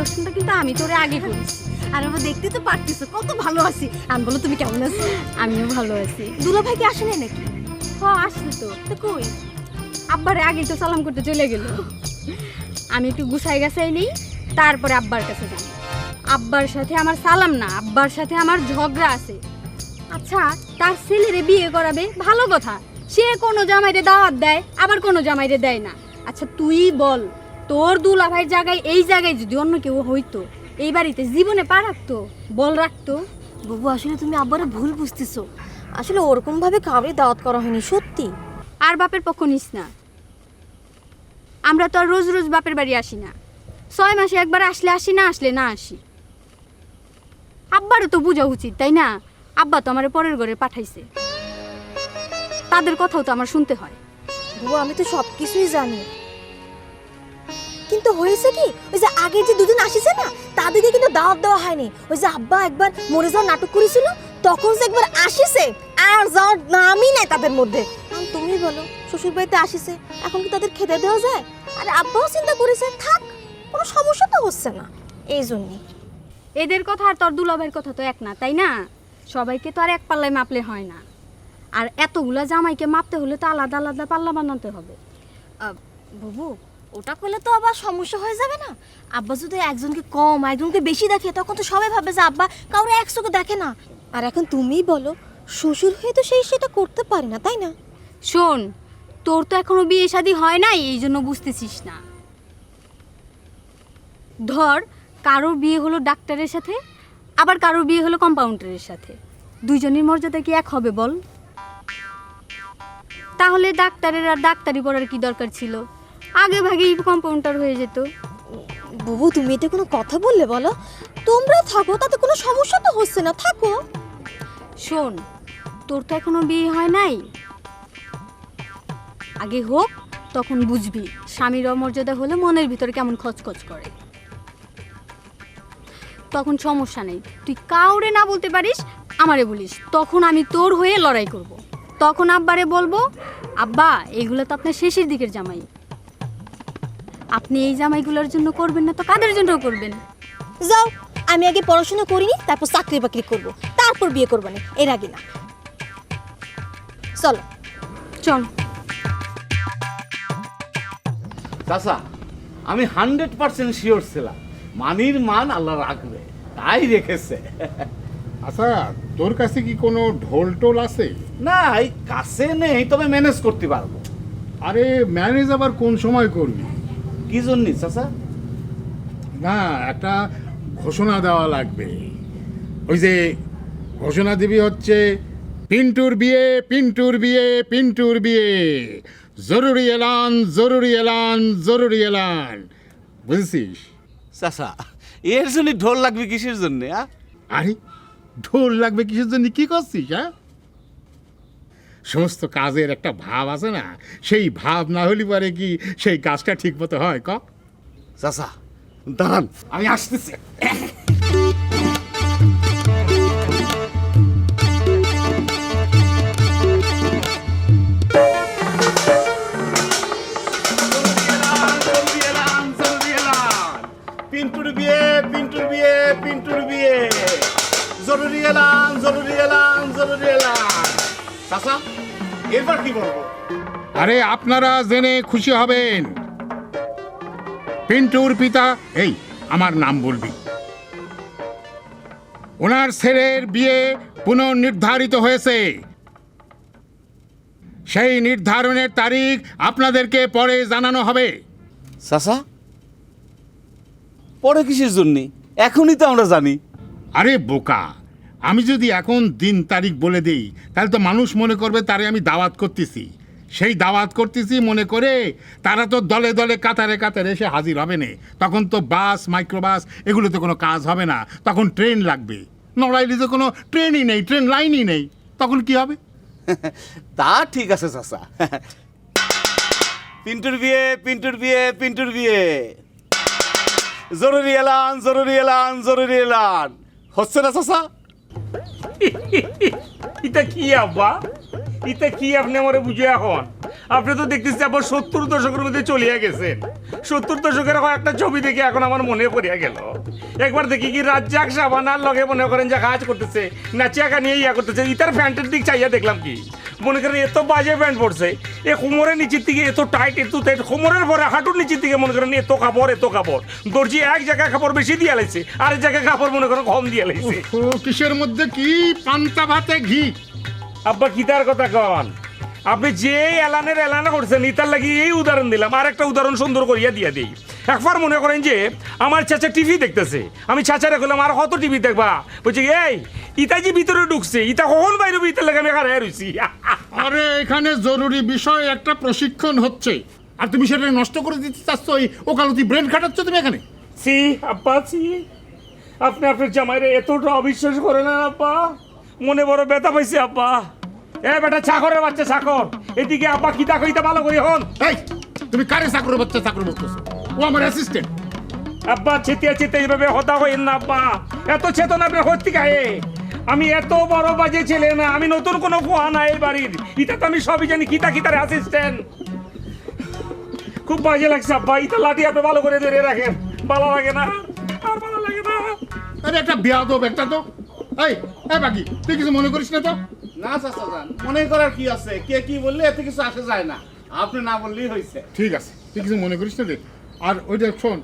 ইন্ট্রোডাকশনটা কিন্তু আমি তোরে আগে করেছি। আর আমরা দেখতে তো পারতেছো কত ভালো আছি। আমি বলো তুমি কেমন আছো? আমিও ভালো আছি। দুলা ভাই কি আসে নাই নাকি? আসলে তো তো কই? আব্বারে আগে তো সালাম করতে চলে গেল। আমি একটু গুছাই গাছাই নেই, তারপরে আব্বার কাছে যাই। আব্বার সাথে আমার সালাম না, আব্বার সাথে আমার ঝগড়া আছে। আচ্ছা, তার ছেলেরে বিয়ে করাবে, ভালো কথা। সে কোনো জামাইরে দাওয়াত দেয়, আবার কোনো জামাইরে দেয় না। আচ্ছা তুই বল, তোর দুলাভাইয়ের জায়গায় এই জায়গায় যদি অন্য কেউ হইতো, এই বাড়িতে জীবনে পা রাখতো? বল রাখতো? বাবু আসলে তুমি আব্বারে ভুল বুঝতেছো। আসলে ওরকম ভাবে কাউরে দাওয়াত করা হয়নি সত্যি। আর বাপের পক্ষ নিস না। আমরা তো আর রোজ রোজ বাপের বাড়ি আসি না। 6 মাসে একবার আসলে আসি, না আসলে না আসি। আব্বারও তো বোঝা উচিত, তাই না? আব্বা তো আমার পরের ঘরে পাঠাইছে, তাদের কথাও তো আমার শুনতে হয়। বাবু আমি তো সব কিছুই জানি, কিন্তু হয়েছে কি, ওই যে আগে যে দুজন আসিছে না, তাদেরকে কিন্তু দাওয়াত দেওয়া হয়নি। ওই যে আব্বা একবার মরে যাওয়ার নাটক করেছিল, তখন যে একবার আসিছে, আর যাওয়ার নামই নাই তাদের মধ্যে। এখন তুমি বলো, শ্বশুর বাড়িতে আসিছে, এখন কি তাদের খেতে দেওয়া যায়? আর আব্বাও চিন্তা করেছে থাক, কোনো সমস্যা তো হচ্ছে না, এই জন্যই। এদের কথা আর তোর দুলাভাইয়ের কথা তো এক না, তাই না? সবাইকে তো আর এক পাল্লায় মাপলে হয় না। আর এতগুলা জামাইকে মাপতে হলে তো আলাদা আলাদা পাল্লা বানাতে হবে। বাবু ওটা করলে তো আবার সমস্যা হয়ে যাবে না? আব্বা যদি একজনকে কম একজনকে বেশি দেখে, তখন তো সবাই ভাবে যে আব্বা কাউরে একশোকে দেখে না। আর এখন তুমিই বলো, শ্বশুর হয়ে তো সেটা করতে পারে না, তাই না? শোন, তোর তো এখনো বিয়ে শাদী হয় নাই, এই জন্য বুঝতেছিস না। ধর, কারোর বিয়ে হলো ডাক্তারের সাথে, আবার কারোর বিয়ে হলো কম্পাউন্ডারের সাথে। দুইজনের মর্যাদা কি এক হবে বল? তাহলে ডাক্তারের আর ডাক্তারি পড়ার কি দরকার ছিল? আগে ভাগেই কম্পাউন্ডার হয়ে যেত। বাবু তুমি এটা কোনো কথা বললে বলো? তোমরা থাকো, তাতে কোনো সমস্যা তো হচ্ছে না, থাকো। শোন, তোর তো এখনো বিয়ে হয় নাই, আগে হোক, তখন বুঝবি স্বামীর অমর্যাদা হলে মনের ভিতরে কেমন খচখচ করে। তখন সমস্যা নেই, তুই কাউরে না বলতে পারিস, আমারে বলিস, তখন আমি তোর হয়ে লড়াই করব। তখন আব্বারে বলবো, আব্বা এইগুলো তো আপনার শেষের দিকের জামাই, আপনি এই জামাইগুলোর জন্য করবেন না তো কাদের জন্য করবেন? যাও, আমি আগে পড়াশোনা করিনি, তারপর চাকরি বাকরি করবো, তারপর বিয়ে করবো না, এর আগে না। চলো চল। চাচা, আমি 100% শিওর ছিলাম মানির মান আল্লাহ রাখবে, তাই রেখেছে। আচ্ছা, তোর কাছে কি কোনো ঢোল টোল আছে? না, এই কাছে নেই, তবে ম্যানেজ করতে পারবো। আরে ম্যানেজ আবার কোন সময় করবি? কি জন্য চাচা? না, একটা ঘোষণা দেওয়া লাগবে। ওই যে ঘোষণা দিবি হচ্ছে, পিন্টুর বিয়ে, পিন্টুর বিয়ে, পিন্টুর বিয়ে, জরুরি এলান, জরুরি এলান, জরুরি এলান। বুঝেছিস? চাচা, এর জন্য ঢোল লাগবে কিসের জন্য? আরে ঢোল লাগবে কিসের জন্য? কি করছিস? হ্যাঁ, সমস্ত কাজের একটা ভাব আছে না, সেই ভাব না হলে পারে কি সেই কাজটা ঠিক মতো হয়? ক চাচা দাঁড়ান, আমি আসতেছি। পিন্টুর বিয়ে, পিন্টুর বিয়ে, পিন্টুর বিয়ে, জরুরি এলান, জরুরি এলান, জরুরি এলান। চাচা, এরপর কি বলবো? আরে আপনারা জেনে খুশি হবেন, পিন্টুর পিতা, এই আমার নাম বলবি, ওনার ছেলের বিয়ে পুনর্নির্ধারিত হয়েছে। সেই নির্ধারণের তারিখ আপনাদেরকে পরে জানানো হবে। চাচা, পরে কিসের জন্য? এখনই তো আমরা জানি। আরে বোকা, আমি যদি এখন দিন তারিখ বলে দিই, তাহলে তো মানুষ মনে করবে তারে আমি দাওয়াত করতেছি। সেই দাওয়াত করতেছি মনে করে তারা তো দলে দলে কাতারে কাতারে এসে হাজির হবে না। তখন তো বাস, মাইক্রোবাস এগুলোতে কোনো কাজ হবে না, তখন ট্রেন লাগবে। নড়াইলে তো কোনো ট্রেনই নেই, ট্রেন লাইনই নেই, তখন কি হবে? তা ঠিক আছে চাচা। পিন্টুর বিয়ে, পিন্টুর বিয়ে, পিন্টুর বিয়ে, জরুরি এলান, জরুরি এলান, জরুরি এলান। হচ্ছে না চাচা? এটা কি আব্বা, এটা কি আপনি আমারে বুঝে এখন? আপনি তো দেখতেছি আবার 70 দশকের মধ্যে চলিয়া গেছেন। 70 দশকের একটা ছবি দেখে এখন আমার মনে পড়িয়া গেল। একবার দেখি কি রাজ্জাক সাবানার লগে মনে করেন যে কাজ করতেছে, নাচিয়াকা নিয়ে ইয়া করতেছে, ইতার প্যান্টের দিক চাইয়া দেখলাম কি মনে করেন এত বাজে প্যান্ট পড়ছে, এ কোমরের নিচের দিকে এত টাইট কোমরের পরে হাঁটুর নিচের দিকে মনে করেন এত কাপড় দর্জি এক জায়গায় কাপড় বেশি দিয়ে লাইছে, আরেক জায়গায় কাপড় মনে করেন কম দিয়ে লাইছে। ও কিসের মধ্যে কি পান্তা ভাতে ঘি? আব্বা কিতার কথা কন, আপনি যে এলানা করছেন ইতার লাগি এই উদাহরণ দিলাম, আর একটা উদাহরণ সুন্দর করিয়া দিয়া দিই। একবার মনে করেন যে আমার চাচা টিভি দেখতেছে, আমি চাচারে বললাম আর কত টিভি দেখবা, বলছি এই ইতা যে ভিতরে ঢুকছে ইতা কখন বাইরে ইতার লাগে আমি হারাই রয়েছি। আরে এখানে জরুরি বিষয় একটা প্রশিক্ষণ হচ্ছে, আর তুমি সেটা নষ্ট করে দিতে চাচ্ছ, ওই ওকালতি ব্রেন খাটাচ্ছ তুমি এখানে। সি আব্বা সি, আপনি আপনার জামাইরে এতটা অবিশ্বাস করেন না আব্বা, মনে বড় ব্যথা পাইছে আব্বা। এ বেটা চাকরের বাচ্চা চাকর, এদিকে আব্বা কিতা কইতা ভালো করি হন। এই তুমি কারে চাকর বাচ্চা চাকর বলতেছো? ও আমার অ্যাসিস্ট্যান্ট। আব্বা চেতিয়া এইভাবে হতা হইন না আব্বা, এত চেতনা আপনার হত্যি গায়ে। আমি এত বড় বাজে ছেলে না, আমি নতুন কোনো পোহা না এই বাড়ির, এটা তো আমি সবই জানি। কিতার অ্যাসিস্ট্যান্ট খুব বাজে লাগছে আব্বা, ইটা লাঠি আপনি ভালো করে ধরে রাখেন, ভালো লাগে না আর ভালো লাগে না। আরে একটা বেয়াদব একটা তো। এই বাকি তুই কিছু মনে করিস না তো? না চাচা যান, মনে করার কি আছে, কে কি বললে এতে কিছু আসে যায় না, আপনি না বললেই হয়েছে। ঠিক আছে, তুই কিছু মনে করিস না রে। আর ওইটা শোন,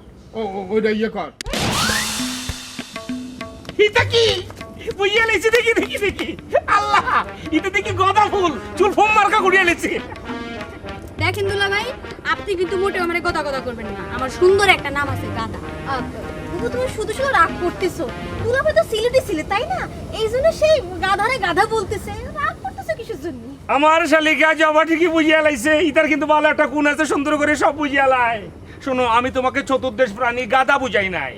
ওইটা ইয়ে কর। এটা কি বুঝিয়ে লেছি? দেখি আল্লাহ, এটা দেখি গদা ফুল, চুল ফোম মার্কা গুড়িয়ে লেছি। দেখেন দুলা ভাই, আপনি কিন্তু মোটেও আমার কথা করবেন না, আমার সুন্দর একটা নাম আছে গাদা। বুবু তুমি শুধু শুধু রাগ করতেছো, দুলাভাই তো সিলেটি ছিল তাই না, এই জন্য সেই গাধারে গাধা বলতেছে, রাগ করতেছো কিসের জন্য? আমার শালিকা জবা ঠিকই বুঝিয়া লাইছে, ইতার কিন্তু ভালো একটা গুণ আছে, সুন্দর করে সব বুঝিয়া লাই। শোনো, আমি তোমাকে চতুর্দেশ প্রাণী গাদা বুঝাই নাই,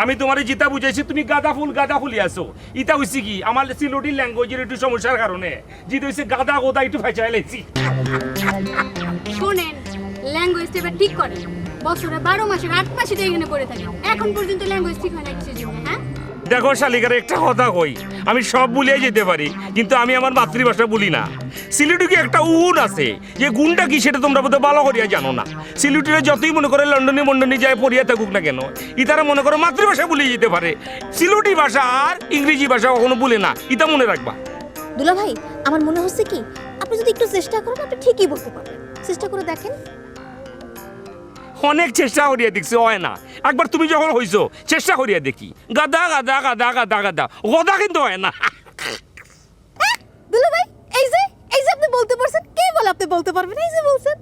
আমি তোমার জিতা বুঝাইছি, তুমি গাদা ফুলি আসো। ইতা হইছে কি আমার সিলোটি ল্যাঙ্গুয়েজের একটু সমস্যার কারণে জিত হইছে গাদা গোদা একটু ফেঁচাই লাইছি। শোনেন, ল্যাঙ্গুয়েজটা এবার ঠিক করেন, বছরে 12 মাসের 8 মাসে তো এখানে পড়ে থাকেন, এখন পর্যন্ত ল্যাঙ্গুয়েজ ঠিক হয় না কিসের জন্য? হ্যাঁ দেখো শালিকার একটা কথা কই, আমি সব ভুলিয়ে যেতে পারি কিন্তু আমি আমার মাতৃভাষা ভুলি না। সিলেটে একটা গুণ আছে, যে গুণটা কি সেটা তোমরা বোধহয় ভালো করিয়া জানো না। সিলেটিরা যতই মনে করে লন্ডনে যায় পড়িয়া থাকুক না কেন, ইতারা মনে করো মাতৃভাষা ভুলিয়ে যেতে পারে, সিলেটি ভাষা আর ইংরেজি ভাষা কখনো ভুলে না, ইতা মনে রাখবা। দুলাভাই আমার মনে হচ্ছে কি আপনি যদি একটু চেষ্টা করেন আপনি ঠিকই বলতে পারবেন, চেষ্টা করে দেখেন। অনেক চেষ্টা করিয়া দেখছি হয় না, একবার তুমি যখন হইছো চেষ্টা করিয়া দেখি, গাদা গাদা গাদা গাদা গাদা গদা কিন্তু হয় না। দুলাভাই এই যে আপনি বলতে পারছেন, কে বলে আপনি বলতে পারবেন? এই যে বলছেন।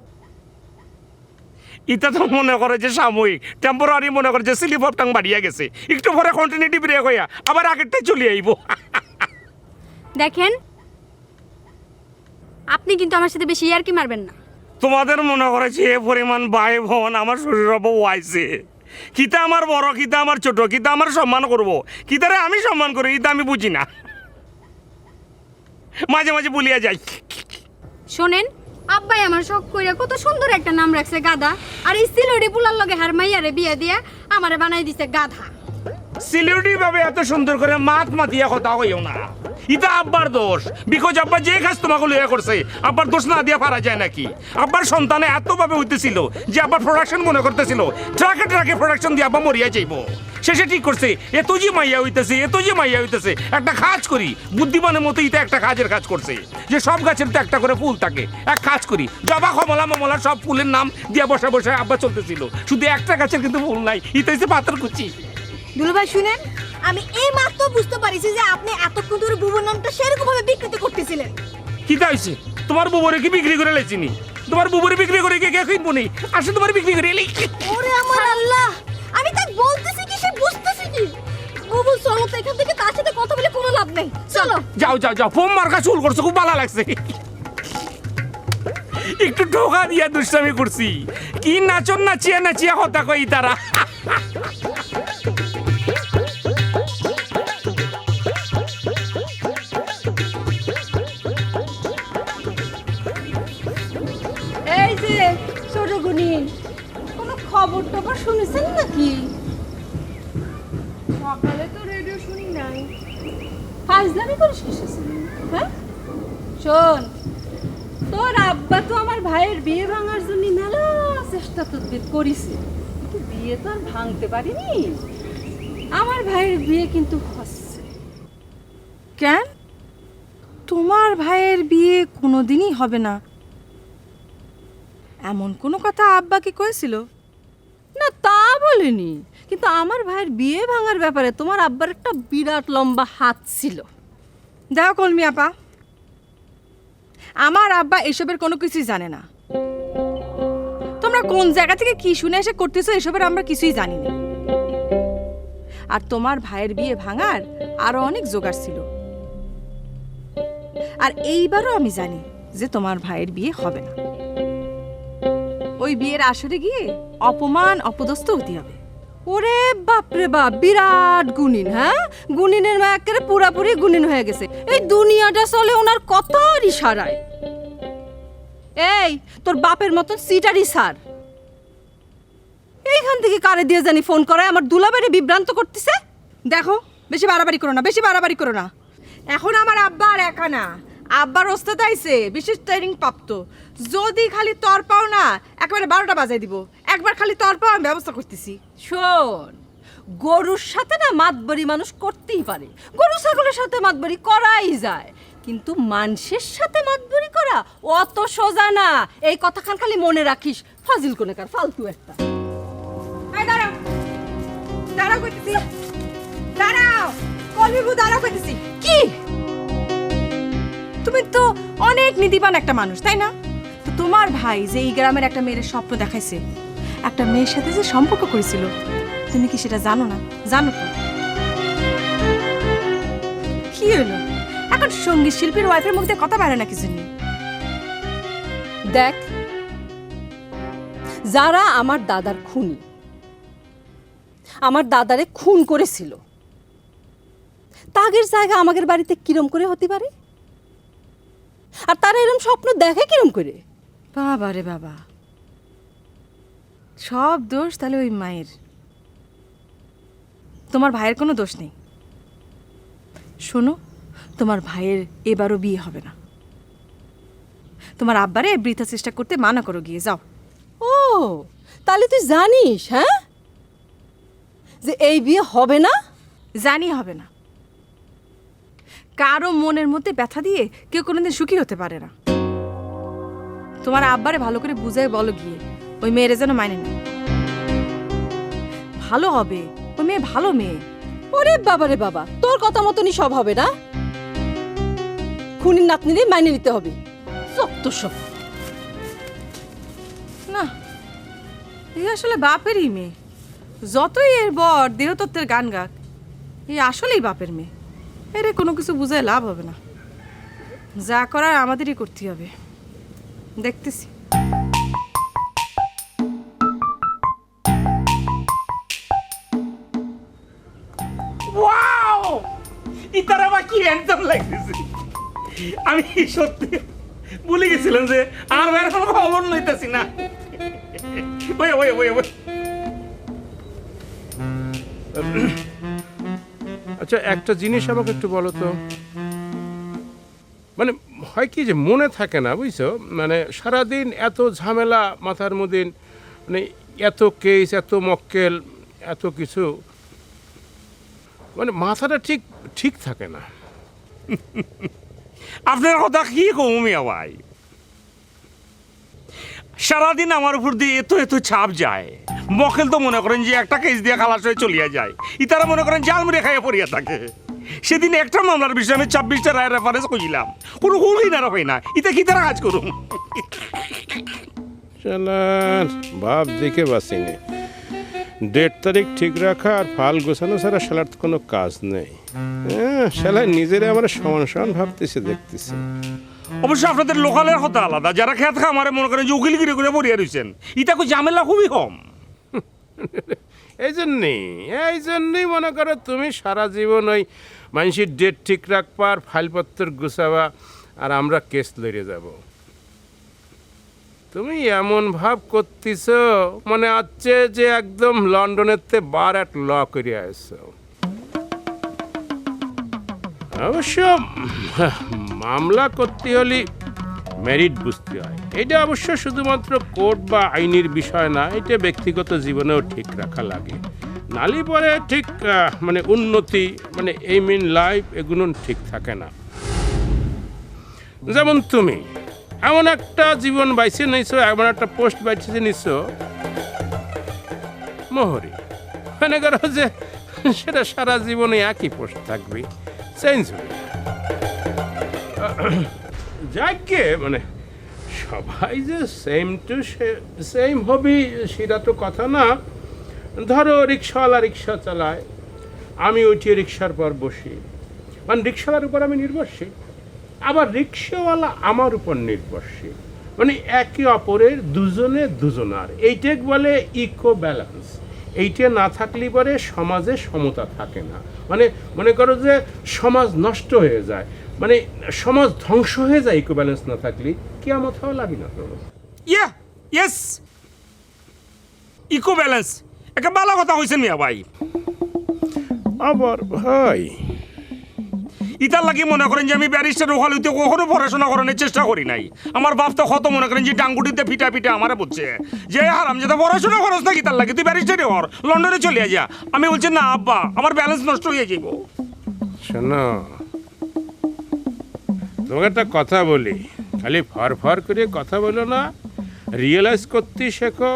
এটা তো মনে করে যে সাময়িক টেম্পোরারি, মনে করে যে স্লিপ অফ টাং বাড়িয়া গেছে, একটু পরে কন্টিনিউটি ব্রেক হইয়া আবার আগেরটাই চলে আইব। দেখেন, আপনি কিন্তু আমার সাথে বেশি ইয়ার্কি মারবেন না। তোমাদের মনে করে যে পরিমাণ ভাই বোন আমার শ্বশুর বাবু আইছে, কিতা আমার বড় কিতা আমার ছোট, কিতা আমার সম্মান করব, কিতারে আমি সম্মান করি, এটা আমি বুঝি না, মাঝে মাঝে বলিয়া যাই। শোনেন, আব্বাই আমার শখ কইরা কত সুন্দর একটা নাম রাখছে গাদা, আর এই সিলোডি পুলার লগে হার মাইয়ারে বিয়ে দিয়া আমারে বানাই দিছে গাধা। সিলিউডি ভাবে এত সুন্দর করে মাতিয়া কথা হইও না, এটা আব্বার দোষ, বিকজ আব্বা যে কাজ তোমাকে লইয়া করছে আব্বার দোষ না দিয়া পারা যায় নাকি? আব্বার সন্তানে এত ভাবে হইতেছিল যে আব্বার প্রোডাকশন মনে করতেছিল ট্রাকে প্রোডাকশন দিয়ে আব্বা মরিয়া যাইব, শেষে ঠিক করছে এত যে মাইয়া হইতেছে একটা কাজ করি, বুদ্ধিমানের মতো ইটা একটা কাজের কাজ করছে, যে সব গাছের তো একটা করে ফুল থাকে, এক কাজ করি জবা কমলা মমলা সব ফুলের নাম দিয়া বসে আব্বা চলতেছিল, শুধু একটা গাছের কিন্তু ফুল নাই, ইটা হচ্ছে পাথর কুচি। দুলাভাই শুনেন, আমি এই মাত্র বুঝতে পারিছি যে আপনি এতক্ষণ ধরে বুবুর নামটা সেরকম ভাবে বিকৃত করতেছিলেন। কি হইছে? তোমার বুবরে কি বিক্রি করে লেছিনি? তোমার বুবরে বিক্রি করে কে কিনবো নি? আসে তোমার বিক্রি করে এলি। ওরে আমার আল্লাহ, আমি তাই বলতেছি কি সে বুঝতেছি কি? বুবু চলো তো এখান থেকে, তার সাথে কথা বলে কোনো লাভ নেই, চলো। যাও ফোম মার্কা চুল করছো, খুব ভালো লাগছে, একটু ঠোকা দিয়া দুষ্টামি করছি, কি নাচিয়া কথা কই তারা। এই যে ছোট গুণী, কোনো খবর টবর শুনেছেন নাকি? সকালে তো রেডিও শুনি নাই। ফাজলামি করিস কিসের? হ্যাঁ শোন, তোর আব্বা তো আমার ভাইয়ের বিয়ে ভাঙার জন্য মেলা চেষ্টা তদবির করিছে, কিন্তু বিয়ে তো আর ভাঙতে পারিনি। আমার ভাইয়ের বিয়ে কিন্তু হচ্ছে। কেন তোমার ভাইয়ের বিয়ে কোনোদিনই হবে না এমন কোনো কথা আব্বাকে কয়েছিল? না তা বলিনি, কিন্তু আমার ভাইয়ের বিয়ে ভাঙার ব্যাপারে তোমার আব্বার একটা বিরাট লম্বা হাত ছিল। দেখো কলমি আপা, আমার আব্বা এসবের কোনো কিছুই জানে না। তোমরা কোন জায়গা থেকে কি শুনে এসে করতেছো এসবের আমরা কিছুই জানি না। আর তোমার ভাইয়ের বিয়ে ভাঙার আরো অনেক জোগাড় ছিল। আর এইবারও আমি জানি যে তোমার ভাইয়ের বিয়ে হবে না। ওই বিয়ের আসরে গিয়ে অপমান অপদস্থ হতে হবে। ওরে বাপরে বাপ, বিরাট গুণিন। হ্যাঁ, গুণিনের মা একেবারে পুরাপুরি গুণিন হয়ে গেছে। এই দুনিয়াটা চলে ওনার কথার ইশারায়। এই তোর বাপের মতন সিটারি স্যার এইখান থেকে কারে দিয়ে জানি ফোন করে আমার দুলাবারে বিভ্রান্ত করতেছে। দেখো, বেশি বাড়াবাড়ি করো না, বেশি বাড়াবাড়ি করো না। এখন আমার আব্বা আর একা না, আব্বার ওস্তাদ আইছে বিশেষ ট্রেনিং প্রাপ্ত। যদি খালি তর পাও না একেবারে 12টা বাজাই দিব। একবার খালি তর পাও আমি ব্যবস্থা করতেছি। শোন, গরুর সাথে না মাতবরি মানুষ করতেই পারে, গরু ছাগলের সাথে মাতবরি করাই যায়, কিন্তু মানুষের সাথে মাতবরি করা অত সোজা না। এই কথাখান খালি মনে রাখিস, ফাজিল কোনেকার ফালতু একটা। এই দাঁড়াও, দাঁড়াও কইতেছি, দাঁড়াও কলমিবু, দাঁড়াও কইতেছি। কি? তুমি তো অনেক নীতিবান একটা মানুষ, তাই না? তো তোমার ভাই যে এই গ্রামের একটা মেয়ের স্বপ্ন দেখাইছে, একটা মেয়ের সাথে যে সম্পর্ক করেছিল, তুমি কি সেটা জানো না? জানো তো। কি হলো এখন সঙ্গীত শিল্পীর ওয়াইফের মুখ দিয়ে কথা বাইরে না কিছু নেই? দেখ, যারা আমার দাদার খুনি, আমার দাদারে খুন করেছিল, তাগের জায়গা আমাদের বাড়িতে কিরম করে হতে পারে? আর তারা এরকম স্বপ্ন দেখে কিরম করে? বাবা রে বাবা, সব দোষ তাহলে ওই মায়ের। তোমার ভাইয়ের কোনো দোষ নেই। শোনো, তোমার ভাইয়ের এবারও বিয়ে হবে না। তোমার আব্বারে বৃথা চেষ্টা করতে মানা করো, গিয়ে যাও। ও, তাহলে তুই জানিস, হ্যাঁ, যে এই বিয়ে হবে না? জানি হবে না। কারো মনের মধ্যে ব্যথা দিয়ে কেউ কোনোদিন সুখী হতে পারে না। তোমার আব্বারে ভালো করে বুঝাই বলো গিয়ে, ওই মেয়েরে যেন মাইনে নেয়। ভালো হবে, ওই মেয়ে ভালো মেয়ে। ওরে বাবা রে বাবা, তোর কথা মতনই সব হবে না? খুনির নাতনিরে মাইনে নিতে হবে? সত্য সব না, এই আসলে বাপেরই মেয়ে। যতই এর বর দেহতত্ত্বের গান গাক, এই আসলেই বাপের মেয়ে। এরে কোনো কিছু বুঝায় লাভ হবে না। যা করার আমাদেরই করতে হবে, দেখতেছি। ওয়াও, ইতার আবার কি হ্যান্ডসাম লাগতেছে। আমি সত্যি ভুলে গেছিলাম যে আর ভাইয়ের কোনো খবর লইতেছি না। ওই ওই ওই ওই আচ্ছা, একটা জিনিস আমাকে একটু বলো তো, মানে হয় কি যে মনে থাকে না, বুঝছো? মানে সারাদিন এত ঝামেলা মাথার মধ্যে, মানে এত কেস, এত মক্কেল, এত কিছু, মানে মাথাটা ঠিক ঠিক থাকে না। আপনার কথা কি কমিয়া ভাই, সারাদিন আমার উপর দিয়ে এত এত চাপ যায়। মক্কেল তো মনে করেন যে একটা কেস দিয়ে খালাস হয়ে চলিয়া যায়, ইতারা মনে করেন জাল মুড়ে খাইয়া পড়িয়া থাকে। সেদিন একটা মামলার বিষয়ে আমি 26টা রায় রেফারেন্স কইলাম, কোনো হুলই না হয় না। ইতা কি তারা কাজ করুন? চালান ভাব দেখে বাঁচিনি। ডেট তারিখ ঠিক রাখা আর ফাল গোছানো ছাড়া শালার তো কোনো কাজ নেই। হ্যাঁ, শালা নিজেরা আমার সমান সমান ভাবতেছে, দেখতেছে। অবশ্য আপনাদের লোকালের কথা আলাদা, যারা খেত খামারে মনে করেন যে উকিলগিরি করে পড়িয়া রয়েছেন, ইতা কই ঝামেলা খুবই কম। এই জন্যই মনে করো তুমি সারা জীবন ওই মানুষের ডেট ঠিক রাখবা আর ফাইলপত্র গুছাবা, আর আমরা কেস লড়ে যাব। তুমি এমন ভাব করতেছ মনে হচ্ছে যে একদম লন্ডনের তে বার এট ল করে আসছো। অবশ্য মামলা করতে হলে মেরিট বুঝতে হয়। এটা অবশ্য শুধুমাত্র কোর্ট বা আইনের বিষয় না, এটা ব্যক্তিগত জীবনেও ঠিক রাখা লাগে। নালি পরে ঠিক মানে উন্নতি মানে এইম ইন লাইফ এগুলো ঠিক থাকে না। যেমন তুমি এমন একটা জীবন বাইছে নিছো, এমন একটা পোস্ট বাইছে নিছো মোহরি, মনে করো যে সেটা সারা জীবনে একই পোস্ট থাকবে, চেঞ্জ হবে যাকে মানে সবাই যে সেম টু সেম হবি সেটা তো কথা না। ধরো রিক্সাওয়ালা রিক্সা চালায়, আমি উঠিয়ে রিক্সার পর বসি, মানে রিক্সাওয়ালার উপর আমি নির্ভরশীল, আবার রিক্সাওয়ালা আমার উপর নির্ভরশীল, মানে একে অপরের দুজনে দুজনার। এইটাকে বলে ইকো ব্যালেন্স। এইটা না থাকলে পরে সমাজে সমতা থাকে না। মানে মনে করো যে সমাজ নষ্ট হয়ে যায়, মানে সমাজ ধ্বংস হয়ে যায় ইকো ব্যালেন্স না থাকলে, কিয়ামত হওয়া লাগে না। ইয়েস, ইকো ব্যালেন্স একটা ভালো কথা হয়েছে মিয়া ভাই। আবার ভাই ইতার লাগি মনে করেন যে আমি ব্যারিস্টার হলিতে কখনো পড়াশোনা করানোর চেষ্টা করি নাই। আমার বাপ তো কত মনে করেন যে ডাঙ্গুটিতে পিটা পিটা আমারে বলছে যে হারাম যেটা পড়াশোনা করস না, কি তার লাগে তুই ব্যারিস্টারই হর, লন্ডনে চলে যা। আমি বলছি না আব্বা, আমার ব্যালেন্স নষ্ট হয়ে যাইব। শোনো, তোমাকে একটা কথা বলি, খালি ফর করে কথা বলো না, রিয়েলাইজ করতে শেখো,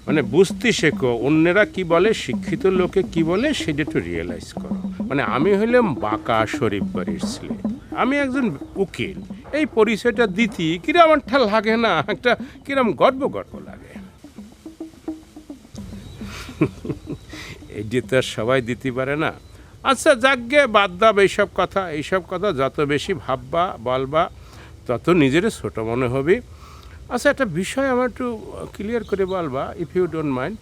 মানে বুঝতে শেখো অন্যেরা কি বলে, শিক্ষিত লোকে কি বলে সেটা একটু রিয়েলাইজ করো। মানে আমি হইলাম বাঁকা শরীফ বাড়ির ছেলে, আমি একজন উকিল, এই পরিচয়টা দিতি কিরম আমারটা লাগে না, একটা কিরম গর্ব লাগে। এই যে তো আর সবাই দিতে পারে না। আচ্ছা যাকগে বাদ দাও এইসব কথা যত বেশি ভাববা বলবা তত নিজের ছোট মনে হবে। আচ্ছা একটা বিষয় আমার একটু ক্লিয়ার করে বলবা, ইফ ইউ ডোন্ট মাইন্ড।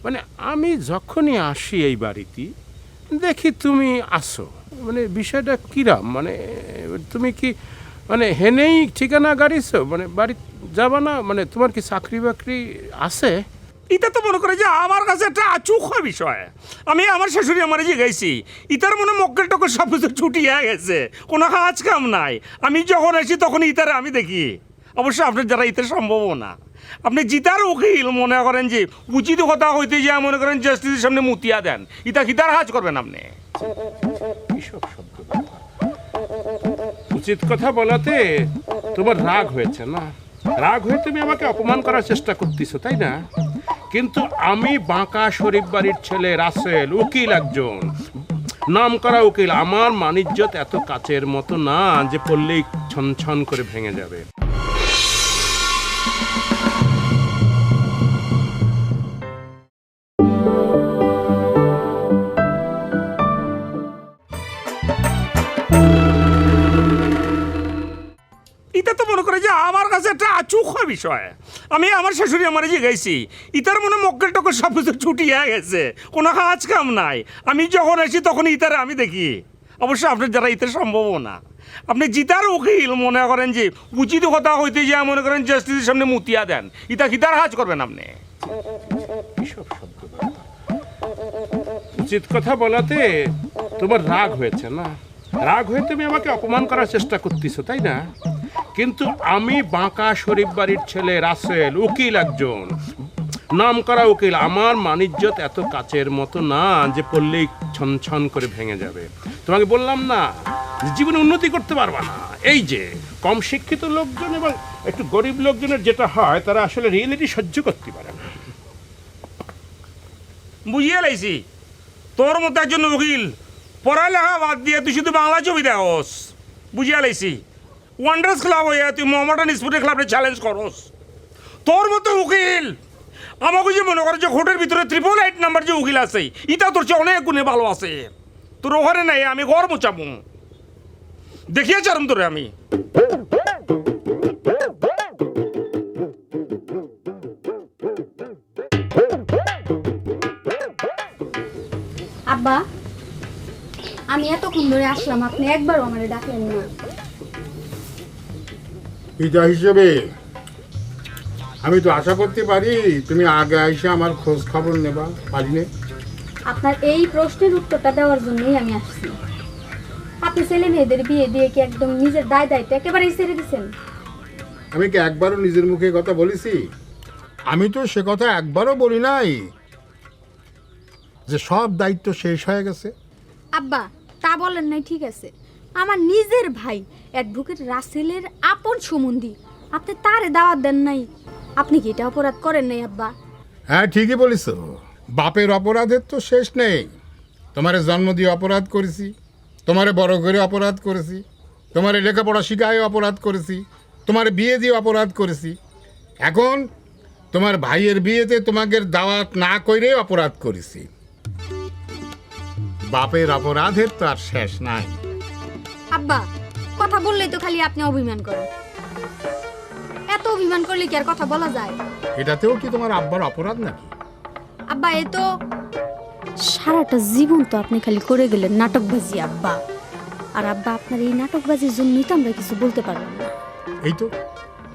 মানে আমি যখনই আসি এই বাড়িতে দেখি তুমি আসো, মানে বিষয়টা কিরাম, মানে তুমি কি মানে হেনেই ঠিকানা গাড়িছো, মানে বাড়ি যাবা না, মানে তোমার কি চাকরি বাকরি আছে? এটা তো মনে করে যে আমার কাছে একটা আচুক বিষয়। আমি আমার শাশুড়ি আমার জিগাইছি, ইতার মনে মক্কেল টক্কর সব কিছু ছুটিয়ে গেছে, কোনো কাজ কাম নাই। আমি যখন আসি তখন ইতারে আমি দেখি। অবশ্য আপনার যারা ইতে সম্ভব না, আপনি জিতার উকিল মনে করেন যে উচিত কথা হইতে যে মনে করেন জাস্টিসের সামনে মুতিয়া দেন, ইতা কিতার কাজ করবেন আপনি? উচিত কথা বলাতে তোমার রাগ হয়েছে না? রাগ হয়ে তুমি আমাকে অপমান করার চেষ্টা করতেছো, তাই না? কিন্তু আমি বাঁকা শরীফ বাড়ির ছেলে, রাসেল, উকিল, একজন নাম করা উকিল। আমার মানিজ্যত এত কাচের মতো না যে পড়লেই ছন ছন করে ভেঙে যাবে। এটা তো মনে করে যে আমার কাছে একটা আচুক বিষয়। আমি আমার শাশুড়ি আমার জিগাইছি, ইতার মনে মক্কেল টক্কর সব কিছু ছুটিয়ে গেছে, কোনো কাজ কাম নাই। আমি যখন আসি তখন ইতারে আমি দেখি। অবশ্য আপনার যারা ইতে সম্ভব না, আপনি জিতার উকিল মনে করেন যে উচিত কথা হইতে যে মনে করেন জাস্টিসের সামনে মুতিয়া দেন, ইতা কিতার কাজ করবেন আপনি? উচিত কথা বলাতে তোমার রাগ হয়েছে না? রাগ হয়ে তুমি আমাকে অপমান করার চেষ্টা করতেছো, তাই না? কিন্তু আমি বাঁকা শরীফ বাড়ির ছেলে, রাসেল, উকিল, একজন নাম করা উকিল। আমার মানিজ্যত এত কাচের মতো না যে পড়লেই ছন ছন করে ভেঙে যাবে। তোমাকে বললাম না জীবনে উন্নতি করতে পারবা না। এই যে কম শিক্ষিত লোকজন এবং একটু গরিব লোকজনের যেটা হয়, তারা আসলে রিয়েলিটি সহ্য করতে পারে না। বুঝিয়ে লাইছি, তোর মতো একজন উকিল পড়ালেখা বাদ দিয়ে তুই শুধু বাংলা ছবি দেখস। বুঝিয়ে লাইছি, ওয়ান্ডার্স ক্লাব হইয়া তুই মোহামেডান স্পোর্টের ক্লাবে চ্যালেঞ্জ করস। তোর মতো উকিল আমাকে যে মনে করে যে ঘোটের ভিতরে 888 নাম্বার যে উকিল আছে, ইটা তোর চেয়ে অনেক গুণে ভালো আছে। তোর ওখানে নাই, আমি ঘর মোচাবো, দেখিয়ে চারম তোরে আমি। আব্বা, আমি এতক্ষণ ধরে আসলাম, আপনি একবারও আমারে ডাকলেন না। পিতা হিসেবে আমি তো আশা করতে পারি তুমি আগে এসে আমার খোঁজ খবর নেবা, পারিনি? আপনার এই প্রশ্নের উত্তরটা দেওয়ার জন্যই আমি আসছি। আপনি ছেলে মেয়েদের বিয়ে দিয়ে কি একদম নিজের দায় দায়িত্ব একেবারেই ছেড়ে দিচ্ছেন? আমি কি একবারও নিজের মুখে কথা বলেছি? আমি তো সে কথা একবারও বলি নাই যে সব দায়িত্ব শেষ হয়ে গেছে। আব্বা তা বলেন নাই, ঠিক আছে, আমার নিজের ভাই অ্যাডভোকেট রাসেলের আপন সম্বন্ধী, আপনি তারে দাওয়াত দেন নাই, আপনি কি এটা অপরাধ করেন নাই আব্বা? হ্যাঁ ঠিকই বলিস, বাপের অপরাধের তো শেষ নেই। তোমারে জন্ম দিয়ে অপরাধ করেছি, তোমারে বড় করে অপরাধ করেছি, তোমারে লেখাপড়া শিখায় অপরাধ করেছি, তোমার বিয়ে দিয়ে অপরাধ করেছি। এখন তোমার ভাইয়ের বিয়েতে তোমাকে দাওয়াত না করে অপরাধ করেছি। বাপের অপরাধের তো আর শেষ নাই। আব্বা কথা বললেই তো খালি আপনি অভিমান করেন, এত অভিমান করলে কি আর কথা বলা যায়? এটাতেও কি তোমার আব্বার অপরাধ নাকি? আব্বা এ তো সারাটা জীবন তো আপনি খালি করে গেলেন নাটকবাজি আব্বা। আর আব্বা আপনার এই নাটকবাজির জন্যই তো আমরা কিছু বলতে পারলাম না।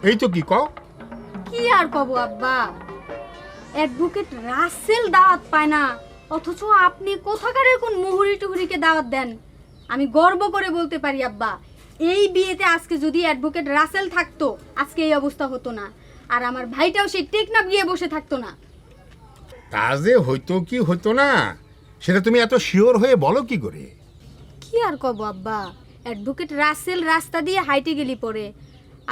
এই তো কি কও? কি আর কব আব্বা, অ্যাডভোকেট রাসেল দাওয়াত পায় না, অথচ আপনি কোথাকার কোন মুহুরি টুহুরিকে দাওয়াত দেন। আমি গর্ব করে বলতে পারি আব্বা, এই বিয়েতে আজকে যদি অ্যাডভোকেট রাসেল থাকতো আজকে এই অবস্থা হতো না, আর আমার ভাইটাও সেই টেকনাফ গিয়ে বসে থাকতো না। তা যে হইতো কি হইতো না সেটা তুমি এত শিওর হয়ে বলো কি করে? কি আর কব আব্বা, অ্যাডভোকেট রাসেল রাস্তা দিয়ে হাইটে গেলি পরে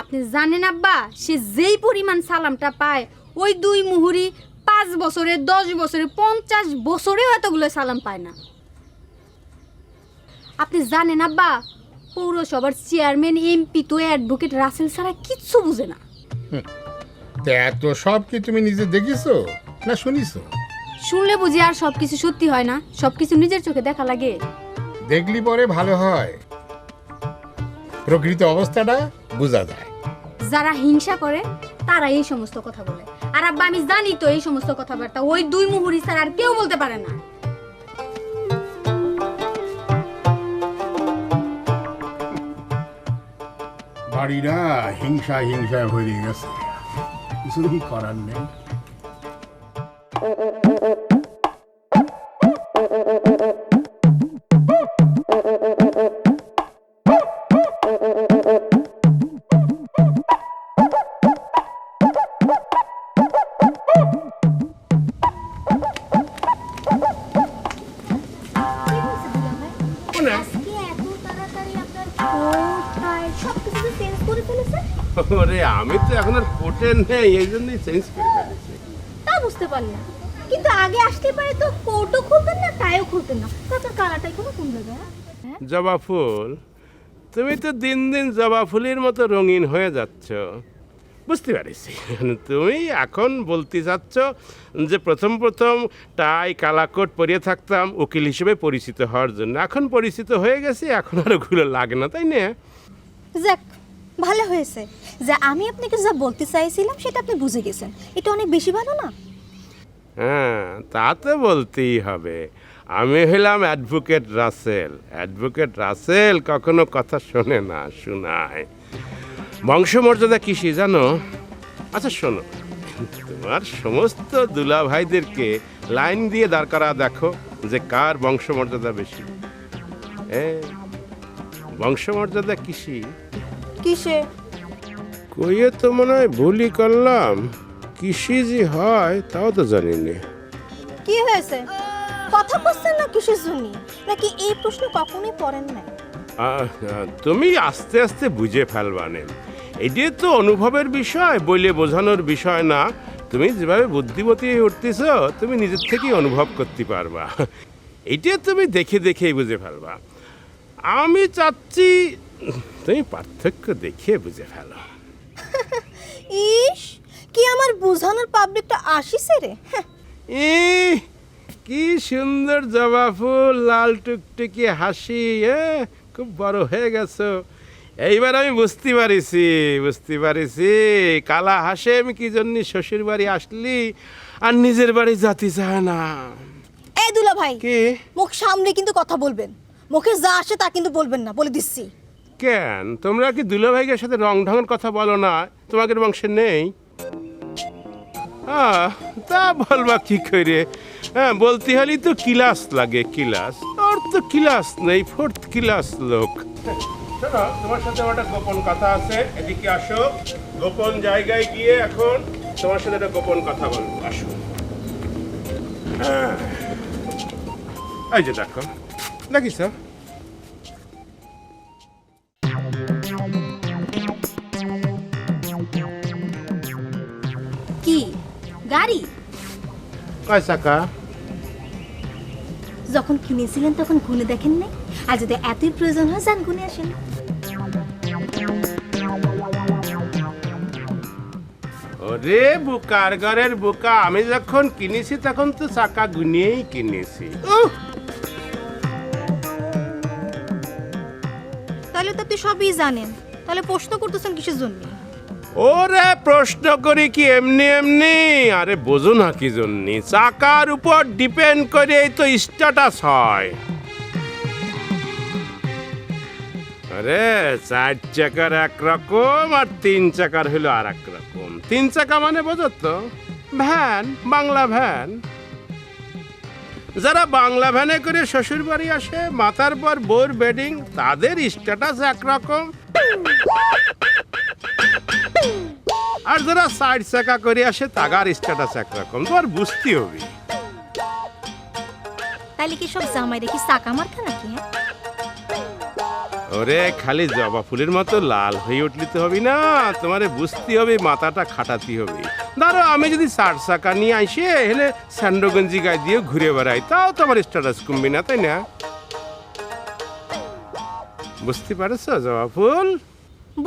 আপনি জানেন আব্বা, সে যেই পরিমাণ সালামটা পায় ওই দুই মুহুরি 5 বছরে 10 বছরে 50 বছরেও এতগুলো সালাম পায় না। আপনি জানেন আব্বা, পৌরসভার চেয়ারম্যান এমপি তো অ্যাডভোকেট রাসেল ছাড়া কিচ্ছু বুঝে না। তা এত সব কি তুমি নিজে দেখিছো না শুনিছো? শুনলে বুঝি আর সবকিছু সত্যি হয় না, সবকিছু নিজের চোখে দেখা লাগে। দেখলি পরে ভালো হয়, প্রকৃত অবস্থাটা বোঝা যায়। যারা হিংসা করে তারা এই সমস্ত কথা বলে, আর আব্বা আমি জানি তো এই সমস্ত কথাবার্তা ওই দুই মুহুরি ছাড়া আর কেউ বলতে পারে না। বাড়িরা হিংসা হয়ে গেছে, কিছু কি করার নেই। ওরে আমি তো এখন আর কোটে নেই, এই জন্যই চেঞ্জ করে ফেলেছি। তা বুঝতে পারলাম, কিন্তু আগে আসতে পারে তো কোটও খুলতেন না টাইও খুলতেন না, তার কালারটাই কোনো কোন জায়গায়? জবা ফুল, তুমি তো দিন দিন জবা ফুলের মতো রঙিন হয়ে যাচ্ছ, বুঝতে পারছি। তুমি এখন বলতে চাচ্ছ যে প্রথম টাই কালাকোট পরিয়ে থাকতাম উকিল হিসেবে পরিচিত হওয়ার জন্য, এখন পরিচিত হয়ে গেছি, এখন আর ওগুলো লাগে না, তাই না? যাক ভালো হয়েছে যে আমি আপনাকে যা বলতে চাইছিলাম সেটা আপনি বুঝে গেছেন, এটা অনেক বেশি ভালো না? হ্যাঁ তা তো বলতেই হবে, আমি হইলাম অ্যাডভোকেট রাসেল। অ্যাডভোকেট রাসেল কখনো কথা শোনে না, শোনায়। বংশমর্যাদা কিসে জানো? আচ্ছা শোনো, তোমার সমস্ত দুলা ভাইদেরকে লাইন দিয়ে দাঁড় করা দেখো যে কার বংশমর্যাদা বেশি। বংশমর্যাদা কিসি কিসে? কইয়ে তো মনে হয় ভুলই করলাম, কিসি যে হয় তাও তো জানি না। কি হয়েছে, কথা বলছেন না কিসের জন্য, নাকি এই প্রশ্ন কখনোই পড়েন না? তুমি আস্তে আস্তে বুঝে ফেলবানে, এটাই তো অনুভবের বিষয়, বলে বোঝানোর বিষয় না। তুমি যেভাবে বুদ্ধিমতী হয়ে উঠতেছ তুমি নিজের থেকেই অনুভব করতে পারবা, এইটা তুমি দেখে দেখেই বুঝে ফেলবা। আমি চাচ্ছি তুমি পার্থক্য দেখে বুঝে ফেলো। ইস, কি আমার বোঝানোর পাবলিকটা আসিছে রে। কি সুন্দর জবা ফুল, লাল টুকটুকি হাসি, খুব বড় হয়ে গেছো। এইবার আমি বুঝতে পারিছি কালা হাসে আমি কি জন্য শ্বশুর বাড়ি আসলি আর নিজের বাড়ি যেতে চায় না। এই দুলা ভাই, কি মুখ সামনে কিন্তু কথা বলবেন, মুখে যা আসে তা কিন্তু বলবেন না, বলে দিচ্ছি। কেন তোমরা কি দুলা ভাইয়ের সাথে রং ঢঙের কথা বলো না? তোমাদের বংশে নেই? তা বলবা কি করে? হ্যাঁ বলতে হলেই তো ক্লাস লাগে, ক্লাস। ওর তো ক্লাস নেই, 4th ক্লাস লোক। শোনো, তোমার সাথে আমার একটা গোপন কথা আছে, এদিকে আসো। গোপন জায়গায় গিয়ে এখন তোমার সাথে একটা গোপন কথা বলবো, আসো। এই যে দেখো, দেখিস কি গাড়ি? কয় চাকা? যখন কিনেছিলেন তখন গুনে দেখেন নাই? আর যদি এতই প্রয়োজন হয় যান গুনে আসেন। ওরে বুকার ঘরের বুকা, আমি যখন কিনেছি তখন তো চাকা গুনিয়েই কিনেছি। তাহলে তো আপনি সবই জানেন, তাহলে প্রশ্ন করতেছেন কিসের জন্য? ওরে প্রশ্ন করি কি এমনি এমনি? আরে বোঝো না কি জন্য, চাকার উপর ডিপেন্ড করে তো স্ট্যাটাস হয়। আরে 4 চাকার একরকম আর 3 চাকার হলো আর এক রকম। 3 চাকা মানে বোঝো তো, ভ্যান, বাংলা ভ্যান। যারা বাংলা ভ্যানে করে শ্বশুর বাড়ি আসে, মাথার পর বোর বেডিং, তাদের স্ট্যাটাস একরকম। আর যারা 4 চাকা করে আসে, তাগার স্ট্যাটাস একরকম। তোমার বুঝতে হবে। তাহলে কি সব জামাই দেখি চাকা মার্কা নাকি? হ্যাঁ, ওরে খালি জবা ফুলের মতো লাল হয়ে উঠলিতে হবে না, তোমারে বুঝতে হবে, মাথাটা খাটাতে হবে। ধরো আমি যদি 4 চাকা নিয়ে আসে হেলে স্যান্ডোগঞ্জি গায়ে দিয়ে ঘুরে বেড়াই, তাও তোমার স্ট্যাটাস কমবে না, তাই না? বুঝতে পারছো জবা ফুল?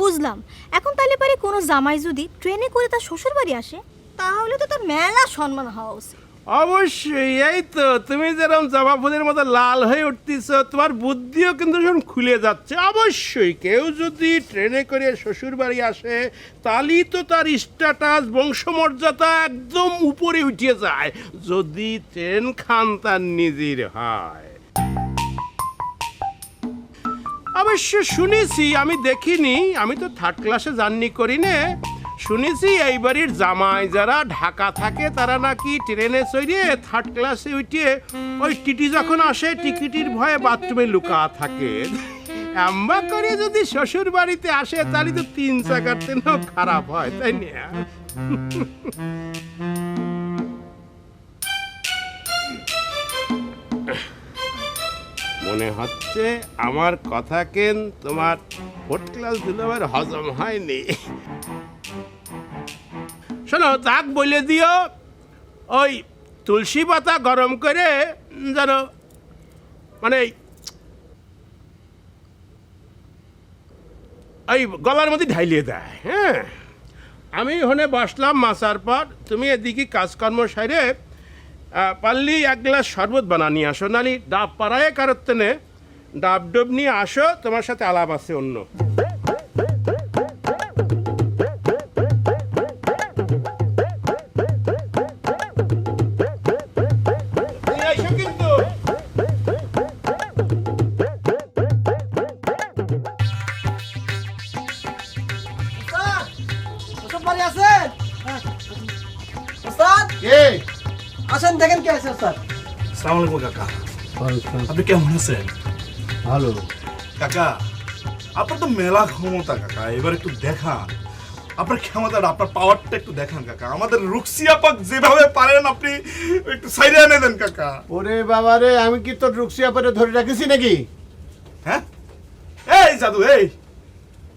বুঝলাম। এখন তাহলে পারে কোনো জামাই যদি ট্রেনে করে তার শ্বশুর বাড়ি আসে, তাহলে তো তার মেলা সম্মান হওয়া উচিত। অবশ্যই। এই তো তুমি যেরকম জবা ফুলের মতো লাল হয়ে উঠতেছ, তোমার বুদ্ধিও কিন্তু যখন খুলে যাচ্ছে। অবশ্যই কেউ যদি ট্রেনে করে শ্বশুর বাড়ি আসে, তাহলেই তো তার স্ট্যাটাস, বংশমর্যাদা একদম উপরে উঠে যায়, যদি ট্রেন খান তার নিজের হয়। অবশ্য শুনেছি, আমি দেখিনি, আমি তো 3rd ক্লাসে জার্নি করি না। শুনেছি এই বাড়ির জামাই যারা ঢাকা থাকে, তারা নাকি ট্রেনে চড়িয়ে 3rd ক্লাসে উঠে ওই টিটি যখন আসে টিকিটির ভয়ে বাথরুমে লুকা থাকে। এম্বা করে যদি শ্বশুর বাড়িতে আসে, তাহলে তো 3 চাকার ট্রেনও খারাপ হয়, তাই না? মনে হচ্ছে আমার কথা কেন তোমার 4th ক্লাস দুলাবার হজম হয়নি। শোনো, তাক বলে দিও ওই তুলসী পাতা গরম করে যেন মানে ওই গলার মধ্যে ঢাইলিয়ে দেয়। হ্যাঁ, আমি ওখানে বসলাম মাছার পর, তুমি এদিকে কাজকর্ম সাইরে পারলি 1 গ্লাস শরবত বানা নিয়ে আসো, নালি ডাব পাড়ায় কারোর তেনে ডাব ডব নিয়ে আসো, তোমার সাথে আলাপ আছে অন্য। কিন্তু আসেন দেখেন কে আছে স্যার। আসসালামু আলাইকুম কাকা। আপনি কেমন আছেন? ভালো। কাকা, আপনার তো মেলা ক্ষমতা কাকা, এবার একটু দেখান আপনার ক্ষমতাটা, আপনার পাওয়ারটা একটু দেখান কাকা। আমাদের রুকসি আপাক যেভাবে পারেন আপনি একটু সাইডে এনে দেন কাকা। ওরে বাবা রে, আমি কি তোর রুকসিয়া পরে ধরে রাখিছি নাকি? হ্যাঁ, এই জাদু, এই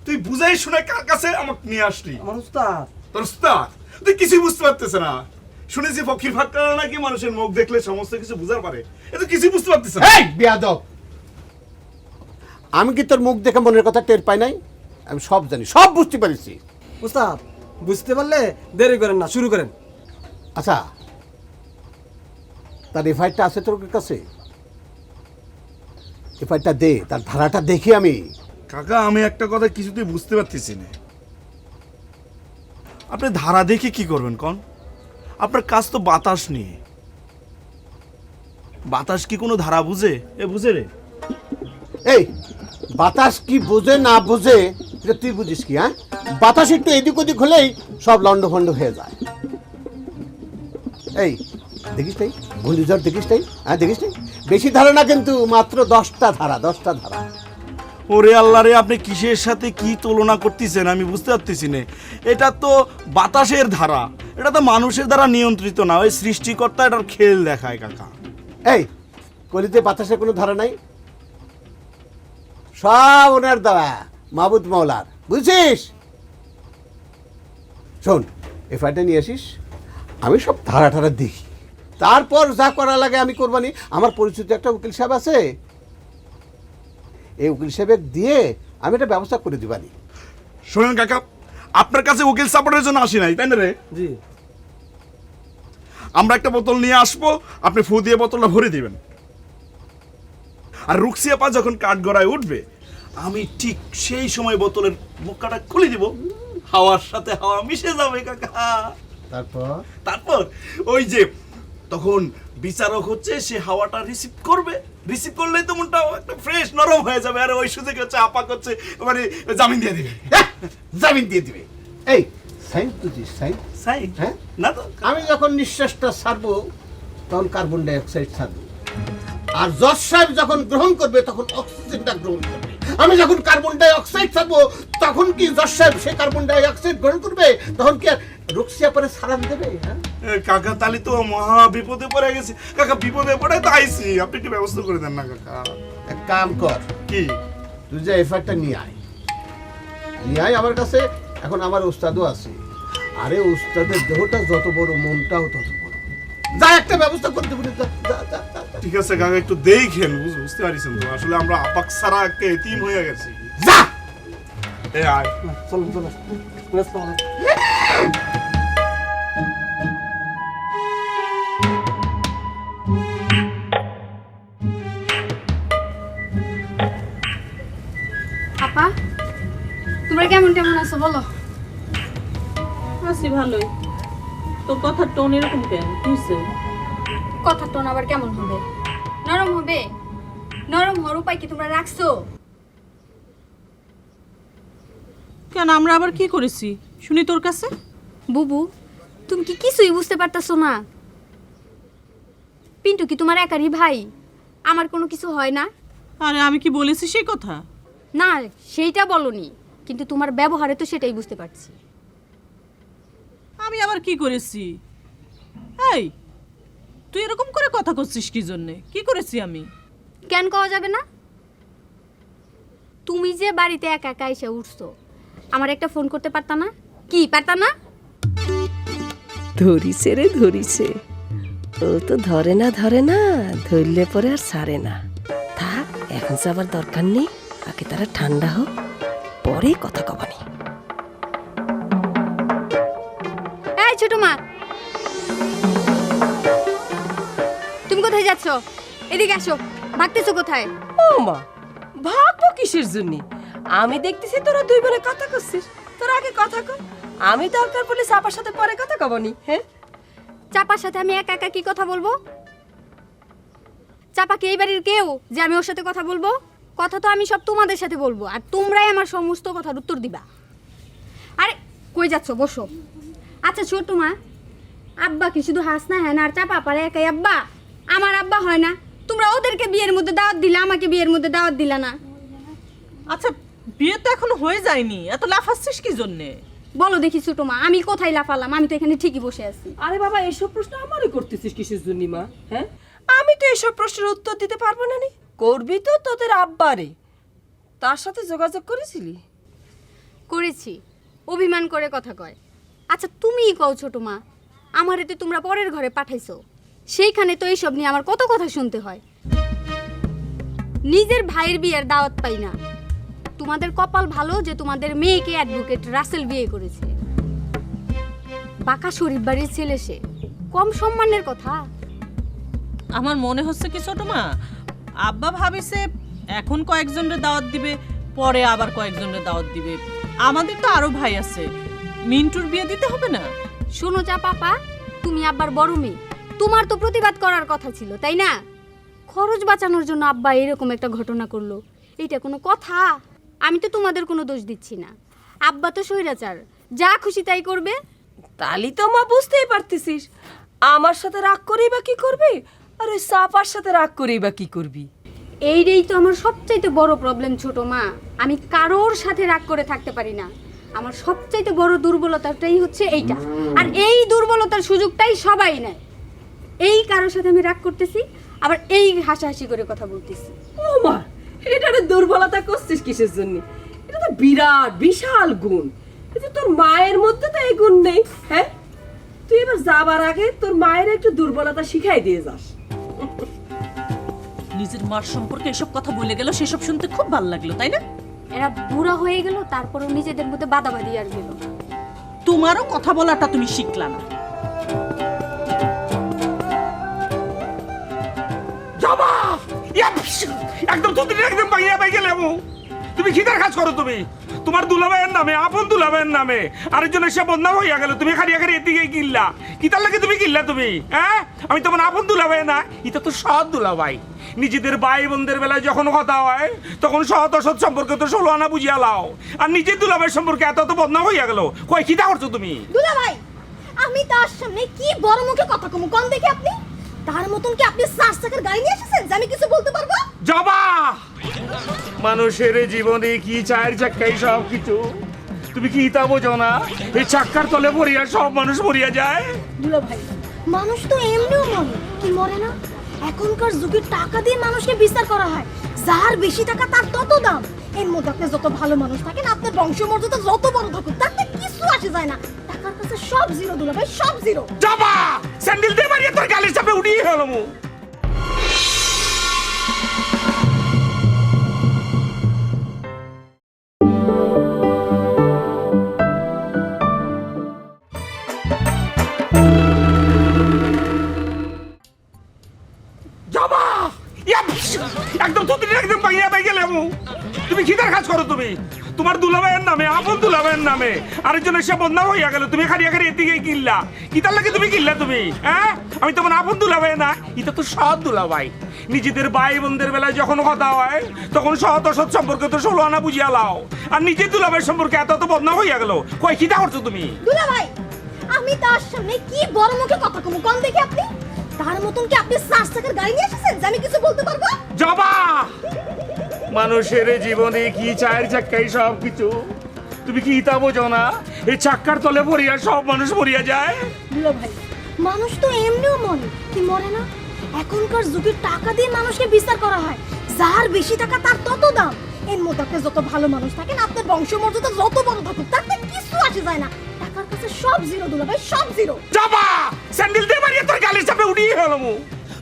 তুই বুঝাই শুনে কার কাছে আমাকে নিয়ে আসলি? আমার উস্তাদ। তোর উস্তাদ? তুই কিছুই বুঝতে পারতেছ না। শুনেছি ফকির ফাটকারা নাকি মানুষের মুখ দেখলে সমস্ত কিছু বুঝার পারে, এ তো কিছুই বুঝতে পারতেছ না। এই বেয়াদব, আমি কি তোর মুখ দেখে মনের কথা টের পাই নাই? আমি সব জানি, সব বুঝতে পারিছি। উস্তাদ, বুঝতে পারলে দেরি করেন না, শুরু করেন। আচ্ছা, তার এফআইআরটা আছে তোর কাছে? এফআইআরটা দে, তার ধারাটা দেখি আমি। কাকা, আমি একটা কথা কিছুতেই বুঝতে পারতেছি না। আপনি ধারা দেখে কি করবেন কোন? আপনার কাজ তো বাতাস নিয়ে। বাতাস কি কোনো ধারা বুঝে? এ বুঝে রে? এই বাতাস কি বোঝে না বোঝে এটা তুই বুঝিস কি? হ্যাঁ, বাতাস একটু এদিক ওদিক হলেই সব লন্ডভন্ড হয়ে যায়। এই দেখিস তাই ঘূর্ণিঝড়, দেখিস তাই? হ্যাঁ দেখিস তাই? বেশি ধারা না কিন্তু, মাত্র 10টা ধারা, 10টা ধারা। ওরে আল্লাহ রে, আপনি কিসের সাথে কি তুলনা করতেছেন আমি বুঝতে পারতেছি না। এটা তো বাতাসের ধারা, এটা তো মানুষের দ্বারা নিয়ন্ত্রিত না, ওই সৃষ্টিকর্তা এটার খেল দেখায় কাকা। এই কলিতে বাতাসে কোনো ধারা নাই, সব ওনার দেওয়া, মাহবুদ মাওলার, বুঝছিস? শোন, এফআইআরটা নিয়ে আসিস, আমি সব ধারা ধারা দেখি, তারপর যা করা লাগে আমি করবানি। আমার পরিচিত একটা উকিল সাহেব আছে, এই উকিল সাহেবের দিয়ে আমি একটা ব্যবস্থা করে দিবানি। শোনেন কাকা, আপনার কাছে উকিল সাপোর্টের জন্য আসি নাই, তাই না রে? জি। আমরা একটা বোতল নিয়ে আসবো, আপনি ফু দিয়ে বোতলটা ভরে দিবেন। আর রুক্সিয়াপা যখন কাঠগড়ায় উঠবে, আমি ঠিক সেই সময় বোতলের মুখটা খুলে দিব, হাওয়ার সাথে হাওয়া মিশে যাবে কাকা। তারপর ওই যে তখন বিচারক হচ্ছে, সে হাওয়াটা রিসিভ করবে, রিসিভ করলেই তো মনটা একটা ফ্রেশ নরম হয়ে যাবে। আর ওই সুযোগে হচ্ছে আপাক হচ্ছে মানে জামিন দিয়ে দিবে। জামিন দিয়ে দিবে। এই সাইন তুই সাইন, সাইন? হ্যাঁ না তো, আমি যখন নিঃশ্বাসটা ছাড়বো তখন কার্বন ডাই অক্সাইড ছাড়বো, আর জজ সাহেব যখন গ্রহণ করবে তখন অক্সিজেনটা গ্রহণ করবে। আমি যখন কার্বন ডাই অক্সাইড ছাড়বো তখন কি জজ সাহেব সে কার্বন ডাই অক্সাইড গ্রহণ করবে? তখন কি আর রুক্সিয়া পরে সালাম দেবে? হ্যাঁ কাকা তালি তো মহা বিপদে পড়ে গেছি কাকা, বিপদে পড়ে তো আইছি, আপনি কি ব্যবস্থা করে দেন না কাকা? এক কাম কর, কি? তুই যে এফআইআরটা নিয়ে আয়, নিয়ে আয় আমার কাছে। এখন আমার উস্তাদও আছে, আরে উস্তাদের দেহটা যত বড় মনটাও তত বড়, যা একটা ব্যবস্থা করতে পারি। ঠিক আছে কাকা, একটু দেখেন, বুঝতে পারিছেন তো আসলে আমরা আপাক সারা একটা এতিম হয়ে গেছি। যা এ আয়। চলুন চলুন। আসসালামু আলাইকুম। আপা, তোমরা কেমন কেমন আছো বলো? আছি ভালোই। তোর কথার টোন এরকম কেন? কি হইছে? কথার টোন আবার কেমন হবে? নরম হবে? নরম হওয়ার উপায় কি তোমরা রাখছো? কেন আমরা আবার কি করেছি শুনি তোর কাছে? বুবু, তুমি কি কিছুই বুঝতে পারতাছো না? পিন্টু কি তোমার একারই ভাই? আমার কোনো কিছু হয় না? আরে আমি কি বলেছি সেই কথা? না, সেইটা বলনি, কিন্তু তোমার ব্যবহারে তো সেটাই বুঝতে পারছি। আমি আবার কি করেছি? এই তুই এরকম করে কথা করছিস কি জন্যে? কি করেছি আমি? কেন কওয়া যাবে না? তুমি যে বাড়িতে একা একা এসে উঠছো, আমার একটা ফোন করতে পারতা না? কি পারতা না? ধরিছে রে ধরিছে, ও তো ধরে না ধরলে পরে আর ছাড়ে না। থাক, এখন যাবার দরকার নেই, আগে তারা ঠান্ডা হোক, পরে কথা কবানি। এই ছোট মা, তুমি কোথায় যাচ্ছ? এদিকে আসো। ভাগতেছো কোথায়? ও মা, ভাববো কিসের জন্য? আমি দেখতেছি তোরা দুই বোনে কথা করছিস, তোরা আগে কথা কর, আমি দরকার পড়লে চাপার সাথে পরে কথা কবানি। হ্যাঁ, চাপার সাথে আমি একা একা কি কথা বলবো? চাপা কি এই বাড়ির কেউ যে আমি ওর সাথে কথা বলবো? কথা তো আমি সব তোমাদের সাথে বলবো, আর তোমরাই আমার সমস্ত কথার উত্তর দিবা। আরে কই যাচ্ছ? বসো। আচ্ছা ছোট মা, আব্বা কি শুধু হাস না হ্যাঁ আর চাপা পারে একাই আব্বা? আমার আব্বা হয় না? তোমরা ওদেরকে বিয়ের মধ্যে দাওয়াত দিলা, আমাকে বিয়ের মধ্যে দাওয়াত দিলা না। আচ্ছা বিয়ে তো এখনো হয়ে যায়নি, এত লাফাচ্ছিস কি জন্যে? বলো দেখি ছোট মা, আমি কোথায় লাফালাম? আমি তো এখানে ঠিকই বসে আছি। আরে বাবা, এসব প্রশ্ন আমারই করতেছিস কিসের জন্য মা? হ্যাঁ, আমি তো এসব প্রশ্নের উত্তর দিতে পারবো না। করবি তো তোদের আব্বারে, তার সাথে যোগাযোগ করেছিলি? করেছি, অভিমান করে কথা কয়। আচ্ছা তুমিই কও ছোট মা, আমারে তো তোমরা পরের ঘরে পাঠাইছো, সেইখানে তো এইসব নিয়ে আমার কত কথা শুনতে হয়। নিজের ভাইয়ের বিয়ের দাওয়াত পাই না। তোমাদের কপাল ভালো যে তোমাদের মেয়েকে অ্যাডভোকেট রাসেল বিয়ে করেছে। বাঁকা শরীফ বাড়ির ছেলে সে, কম সম্মানের কথা? আমার মনে হচ্ছে কি ছোট মা, আব্বা ভাবিছে এখন কয়েকজনের দাওয়াত দিবে, পরে আবার কয়েকজনের দাওয়াত দিবে। আমাদের তো আরো ভাই আছে, মিন্টুর বিয়ে দিতে হবে না? শোনো যা পাপা, তুমি আব্বার বড় মেয়ে, তোমার তো প্রতিবাদ করার কথা ছিল, তাই না? খরচ বাঁচানোর জন্য আব্বা এরকম একটা ঘটনা করলো, এটা কোনো কথা? আমি তো তোমাদের কোনো দোষ দিচ্ছি না, আব্বা তো স্বৈরাচার, যা খুশি তাই করবে। তালি তো মা বুঝতেই পারতেছিস, আমার সাথে রাগ করেই বা কি করবি, আর ওই সাপার সাথে রাগ করেই বা কি করবি? এইটাই তো আমার সবচাইতে বড় প্রবলেম ছোট মা। আমি কারোর সাথে রাগ করে থাকতে পারি না। আমার সবচাইতে বড় দুর্বলতাটাই হচ্ছে এইটা, আর এই দুর্বলতার সুযোগটাই সবাই নেয়। এই কারোর সাথে আমি রাগ করতেছি, আবার এই হাসাহাসি করে কথা বলতেছি। ও মা, এটারে দুর্বলতা করছিস কিসের জন্য? এটা তো বিরাট বিশাল গুণ। এই যে তোর মায়ের মধ্যে তো এই গুণ নেই। হ্যাঁ, তুই এবার যাবার আগে তোর মায়ের একটু দুর্বলতা শিখাই দিয়ে যাস। নিজের মার সম্পর্কে এসব কথা বলে গেল, সেসব শুনতে খুব ভালো লাগলো, তাই না? এরা বুড়া হয়ে গেল, তারপরেও নিজেদের মধ্যে বাদাবাদি আর গেল। তোমারও কথা বলাটা তুমি শিখলা না। জবা একদম তুই একদম বাইরে বাইরে গেলে তুমি খিদার কাজ করো। তুমি তোমার দুলাভাইয়ের নামে, আপন দুলাভাইয়ের নামে আরেকজন এসে বদনাম হইয়া গেল। তুমি খালি খালি এদিকে কিনলা, কিতার লাগে তুমি কিনলা তুমি? হ্যাঁ, আমি তোমার আপন দুলাভাই না, এটা তো সৎ দুলাভাই। নিজেদের ভাই বোনদের বেলায় যখন কথা হয় তখন সৎ অসৎ সম্পর্কে তো 16 আনা বুঝিয়া লাও, আর নিজের দুলাভাই সম্পর্কে এত বদনাম হইয়া গেল। কই খিদা করছো তুমি? দুলা ভাই, আমি তার সামনে কি বড় মুখে কথা কমু কোন দেখে আপনি? তার মতন কি আপনি 4 চাকার গাড়ি নিয়ে এসেছেন যে আমি কিছু বলতে পারবো? জবা, মানুষের জীবনে কি 4 চাক্কাই সব কিছু। তুমি কি তা বোঝো না? এই চাক্কার তলে পড়িয়া সব মানুষ মরিয়া যায়। দুলা ভাই, মানুষ তো এমনিও মরে, কি মরে না? এখনকার যুগে টাকা দিয়ে মানুষকে বিচার করা হয়। যার বেশি টাকা তার তত দাম। এর মধ্যে আপনি যত ভালো মানুষ থাকেন, আপনার বংশমর্যাদা যত বড় থাকুক, তাতে কিছু আসে যায় না। টাকার কাছে সব জিরো দুলা ভাই, সব জিরো। জবা, স্যান্ডেল দিয়ে মারিয়া তোর গালের চাপে উঠিয়ে গেল মু। জবা, একদম তুই একদম বাইরে বাইরে গেলে তুমি খিদার কাজ করো। তুমি তোমার দুলাভাইয়ের নামে, আপন দুলাভাইয়ের নামে আরেকজন এসে বদনাম হইয়া গেল। তুমি খালি খালি এদিকে কিনলা, কিতার লাগে তুমি কিনলা তুমি? হ্যাঁ, আমি তোমার আপন দুলাভাই না, এটা তো সৎ দুলাভাই। নিজেদের ভাই বোনদের বেলায় যখন কথা হয় তখন সৎ অসৎ সম্পর্কে তো 16 আনা বুঝিয়া লাও, আর নিজের দুলাভাই সম্পর্কে এত বদনাম হইয়া গেল। কই খিদা করছো তুমি? দুলা ভাই, আমি তার সামনে কি বড় মুখে কথা কমু কোন দেখে আপনি? তার মতন কি আপনি 4 চাকার গাড়ি নিয়ে এসেছেন যে আমি কিছু বলতে পারবো? জবা, মানুষের জীবনে কি 4 চাক্কাই সব কিছু। তুমি কি তা বোঝো না? এই চাক্কার তলে পড়িয়া সব মানুষ মরিয়া যায়। দুলা ভাই, মানুষ তো এমনিও মরে, কি মরে না? এখনকার যুগে টাকা দিয়ে মানুষকে বিচার করা হয়। যার বেশি টাকা তার তত দাম। এর মধ্যে আপনি যত ভালো মানুষ থাকেন, আপনার বংশমর্যাদা যত বড় থাকুক, তাতে কিছু আসে যায় না। টাকার কাছে সব জিরো দুলা ভাই, সব জিরো। জবা, স্যান্ডেল দিয়ে মারিয়া তোর গালের চাপে উঠিয়ে গেল মু।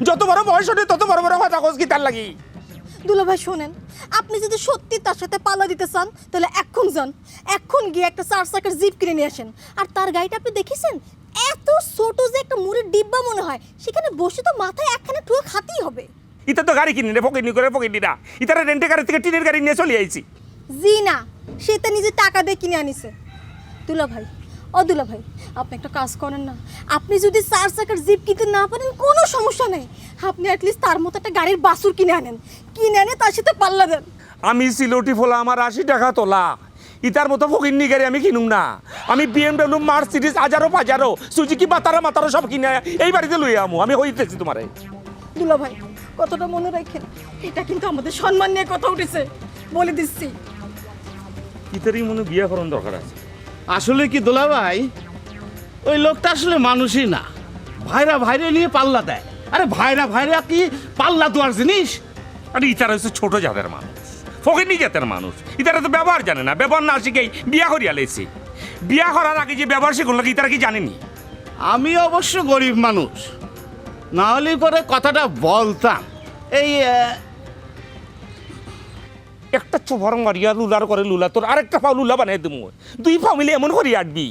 যত বড় বয়স হতে তত বড় বড় কথা কস কি তার লাগি? দুলা ভাই শোনেন, আপনি যদি সত্যি তার সাথে পাল্লা দিতে চান তাহলে এখন যান, এখন গিয়ে একটা 4 চাকার জিপ কিনে নিয়ে আসেন। আর তার গাড়িটা আপনি দেখেছেন? এত ছোট যে একটা মুড়ির ডিব্বা মনে হয়, সেখানে বসে তো মাথায় একখানে টুয়ে খাতেই হবে। ইতা তো গাড়ি কিনে রে ফকিনি করে ফকিনি না, ইতারা রেন্টে গাড়ি থেকে টিনের গাড়ি নিয়ে চলে আইছি। জি না, সে তো নিজে টাকা দিয়ে কিনে আনিছে। দুলা ভাই, ও দুলা ভাই, আপনি একটা কাজ করেন না। আপনি যদি 4 চাকার জিপ কিনতে না পারেন কোনো সমস্যা নেই, আপনি অ্যাটলিস্ট তার মতো একটা গাড়ির বাসুর কিনে আনেন, কিনে আনে তার সাথে পাল্লা দেন। আমি সিলোটি ফোলা, আমার 80 টাকা তোলা। ইতার মতো ফকিনি গাড়ি আমি কিনুম না। আমি BMW, মার্সিডিজ, হাজারো সুজুকি মাতারো সব কিনে এই বাড়িতে লই আমু। আমি হইতেছি তোমারে। দুলা ভাই, কতটা মনে রাখেন, এটা কিন্তু আমাদের সম্মান নিয়ে কথা উঠেছে, বলে দিচ্ছি। ইতারই মনে বিয়ে করার দরকার আছে। আসলে কি দোলা ভাই, ওই লোকটা আসলে মানুষই না, ভাইরা নিয়ে পাল্লা দেয়। আরে ভাইরা কি পাল্লা দেওয়ার জিনিস? আরে ইতারা হচ্ছে ছোট জাতের মানুষ, ফকিনি জাতের মানুষ। ইতারা তো ব্যবহার জানে না, ব্যবহার না শিখেই বিয়া করিয়া লেছি। বিয়া করার আগে যে ব্যবহার শিখুন লাগে ইতারা কি জানেনি? আমি অবশ্য গরিব মানুষ, না হলে পরে কথাটা বলতাম। এই একটা চোভার মারিয়া লুলার করে লুলা, তোর আরেকটা পাও লুলা বানাই দেবো। 2 পাও মিলে এমন করিয়া আটবি,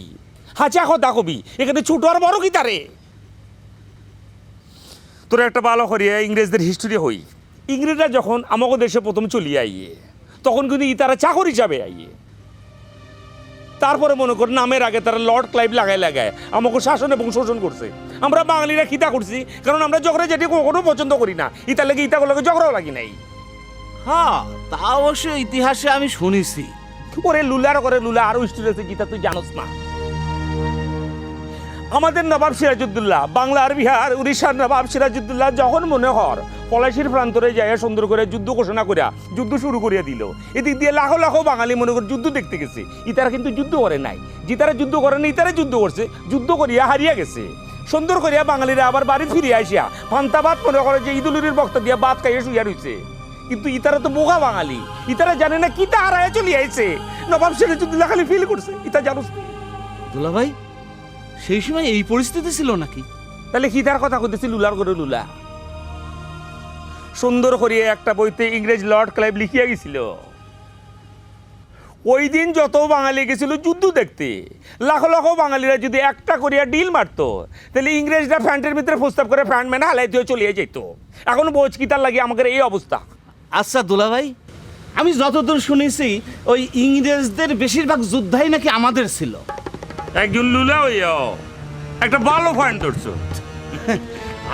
হাঁচা কথা কবি। এখানে ছোট আর বড় কি তারে? তোর একটা ভালো করিয়া ইংরেজদের হিস্ট্রি হই। ইংরেজরা যখন আমাকে দেশে প্রথম চলিয়ে আইয়ে, তখন কিন্তু ইতারা চাকর হিসাবে আইয়ে। তারপরে মনে কর নামের আগে তারা লর্ড ক্লাইভ লাগায় আমাকে শাসন এবং শোষণ করছে। আমরা বাঙালিরা খিতা করছি, কারণ আমরা ঝগড়া যেটি কখনো পছন্দ করি না। ইতার লেগে ইতাগুলোকে ঝগড়াও লাগি নাই। হ্যাঁ, তা অবশ্য ইতিহাসে আমি শুনেছি। ওরে লুলার করে লুলা আরো স্টোরি আছে, গীতা তুই জানোস না। আমাদের নবাব সিরাজউদ্দৌলা বাংলা আর বিহার উড়িষ্যার নবাব সিরাজউদ্দৌলা যখন মনে হর পলাশির প্রান্তরে যাইয়া সুন্দর করে যুদ্ধ ঘোষণা করিয়া যুদ্ধ শুরু করিয়া দিল, এদিক দিয়ে লাখো লাখো বাঙালি মনে করে যুদ্ধ দেখতে গেছে। ইতারা কিন্তু যুদ্ধ করে নাই, জিতারা যুদ্ধ করে না, ইতারা যুদ্ধ করছে, যুদ্ধ করিয়া হারিয়া গেছে। সুন্দর করিয়া বাঙালিরা আবার বাড়ি ফিরিয়া আসিয়া পান্তা ভাত মনে করে যে ঈদুলুরির বক্তা দিয়া ভাত খাইয়া শুইয়া রইছে। কিন্তু ইতারা তো বোকা বাঙালি, ইতারা জানে না কিতা হারায় চলে আইছে। নবাব সিরাজউদ্দৌলা খালি ফিল করছে, ইতা জানোস দুলা ভাই সেই সময় এই পরিস্থিতি ছিল নাকি? তাহলে কিতার কথা কইতেছি লুলার করে লুলা। সুন্দর করিয়া একটা বইতে ইংরেজ লর্ড ক্লাইভ লিখিয়া গেছিল, ওই দিন যত বাঙালি গেছিল যুদ্ধ দেখতে, লাখো লাখো বাঙালিরা যদি একটা করিয়া ডিল মারতো তাহলে ইংরেজরা ফ্যান্টের ভিতরে প্রস্তাব করে ফ্যান্ট মেনা হালাই দিয়ে চলিয়ে যেত। এখন বোঝ কিতার লাগে আমাদের এই অবস্থা। আচ্ছা দুলা ভাই, আমি যতদূর শুনেছি ওই ইংরেজদের বেশিরভাগ যুদ্ধাই নাকি আমাদের ছিল। একজন লুলা হইয়া একটা ভালো পয়েন্ট ধরছো।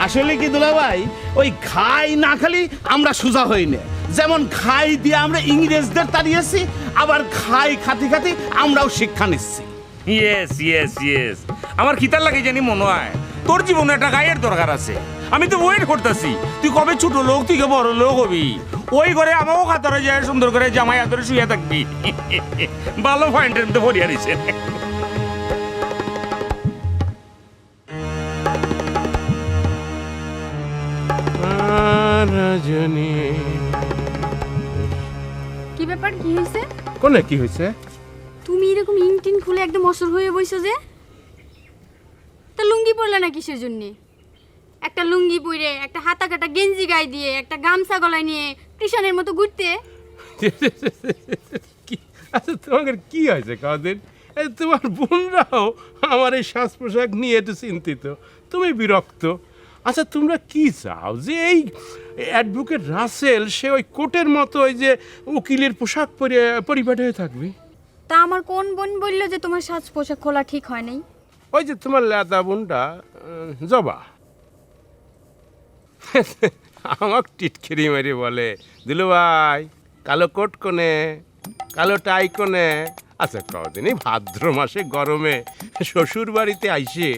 আসলে কি দুলা ভাই, ওই খাই না খালি আমরা সোজা হই না, যেমন খাই দিয়ে আমরা ইংরেজদের তাড়িয়েছি, আবার খাই খাতি খাতি আমরাও শিক্ষা নিচ্ছি। ইয়েস ইয়েস ইয়েস, আমার কিতার লাগে জানি মনে হয় তোর জীবনে একটা গায়ের দরকার আছে। আমি তো ওয়েট করতেছি তুই কবে ছোট লোক তুই কে বড় লোক হবি, ওই করে আমাকেও খাতারে যায় সুন্দর করে জামাই আদরে শুয়ে থাকবি। ভালো পয়েন্টের মধ্যে ভরিয়া দিছে। কি ব্যাপার, কি হয়েছে? কোনে কি হয়েছে? তুমি এরকম ইনটিন খুলে একদম অসর হয়ে বইছো যে? তা লুঙ্গি পরলে না কিসের জন্য? একটা লুঙ্গি পরে একটা হাতা কাটা গেঞ্জি গায়ে দিয়ে একটা গামছা গলায় নিয়ে কৃষাণের মতো ঘুরতে? আচ্ছা তোমাদের কি হয়েছে কদিন? তোমার বোনরাও আমার এই শ্বাস পোশাক নিয়ে একটু চিন্তিত, তুমি বিরক্ত। আচ্ছা তোমরা কি চাও যে এই অ্যাডভোকেট রাসেল সে ওই কোটের মতো ওই যে উকিলের পোশাক পরে পরিপাটি হয়ে থাকবে? তা আমার কোন বোন বললো যে তোমার সাজ পোশাক খোলা ঠিক হয় নাই? ওই যে তোমার লেদা বোনটা জবা আমাকে টিটকিরি মেরে বলে, দিলু ভাই কালো কোট কোনে, কালো টাই কোনে। আচ্ছা কদিনই ভাদ্র মাসে গরমে শ্বশুর বাড়িতে আইসে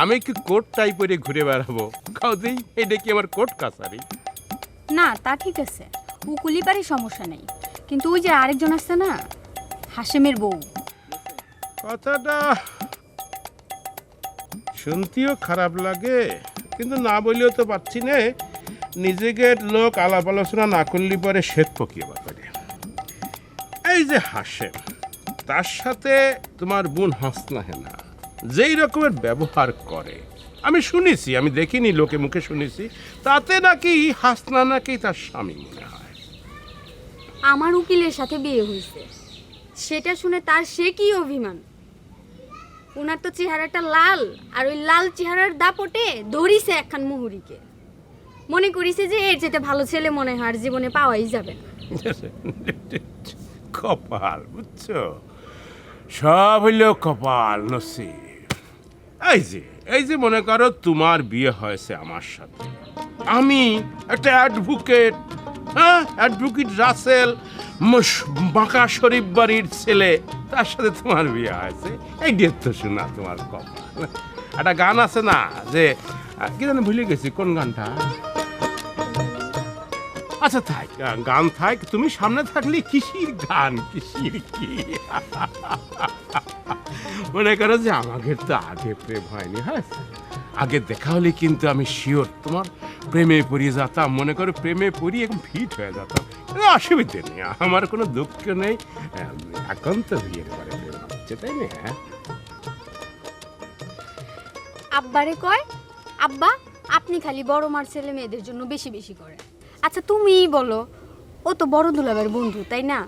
আমি কি কোট টাই পরে ঘুরে বেড়াবো? কদিন এটা কি আমার কোট কাছারি? না তা ঠিক আছে, উকুলি পারি সমস্যা নেই, কিন্তু ওই যে আরেকজন আসছে না, হাশেমের বউ। কথাটা শুনতেও খারাপ লাগে, কিন্তু না বললেও তো পাচ্ছি না। নিজেকে লোক আলাপ আলোচনা না করলে পরে শ্বেত পকিয়ে পারে। এই যে হাসেম, তার সাথে তোমার বোন হাসনা হেনা যেই রকমের ব্যবহার করে আমি শুনেছি, আমি দেখিনি, লোকে মুখে শুনেছি, তাতে নাকি হাসনা নাকি তার স্বামী মনে হয়। আমার উকিলের সাথে বিয়ে হয়েছে, সেটা শুনে তার সে কি অভিমান। ওনার তো চেহারাটা লাল, আর ওই লাল চেহারার দাপটে ধরিছে একখান মুহুরিকে। মনে করিছে যে এর যেতে ভালো ছেলে মনে হয় আর জীবনে পাওয়াই যাবে না। কপাল, বুঝছো, সব হইল কপাল নসিব। এই যে মনে করো তোমার বিয়ে হয়েছে আমার সাথে, আমি একটা অ্যাডভোকেট, হ্যাঁ অ্যাডভোকেট রাসেল বাঁকা শরীফ বাড়ির ছেলে, তার সাথে তোমার বিয়ে হয়েছে। এই ডেট তো শোনা তোমার কপাল। একটা গান আছে না যে কি জানি ভুলে গেছি কোন গানটা। আচ্ছা থাক, গান থাক, তুমি সামনে থাকলে কিসির গান কিসির কি। মনে করো যে আমাকে তো আগে প্রেম হয়নি, হ্যাঁ আগে দেখা হলে কিন্তু আমি শিওর তোমার প্রেমে পড়িয়ে যেতাম। মনে করো প্রেমে পড়িয়ে এখন ফিট হয়ে যেতাম, অসুবিধে নেই, আমার কোনো দুঃখ নেই। এখন তো বিয়ের পরে প্রেম হচ্ছে, তাই না? আব্বারে কয়, আব্বা আপনি খালি বড় মার ছেলে মেয়েদের জন্য বেশি বেশি করেন। আচ্ছা তুমিই বলো, ও তো বড় দুলাভাইয়ের বন্ধু, তাই না?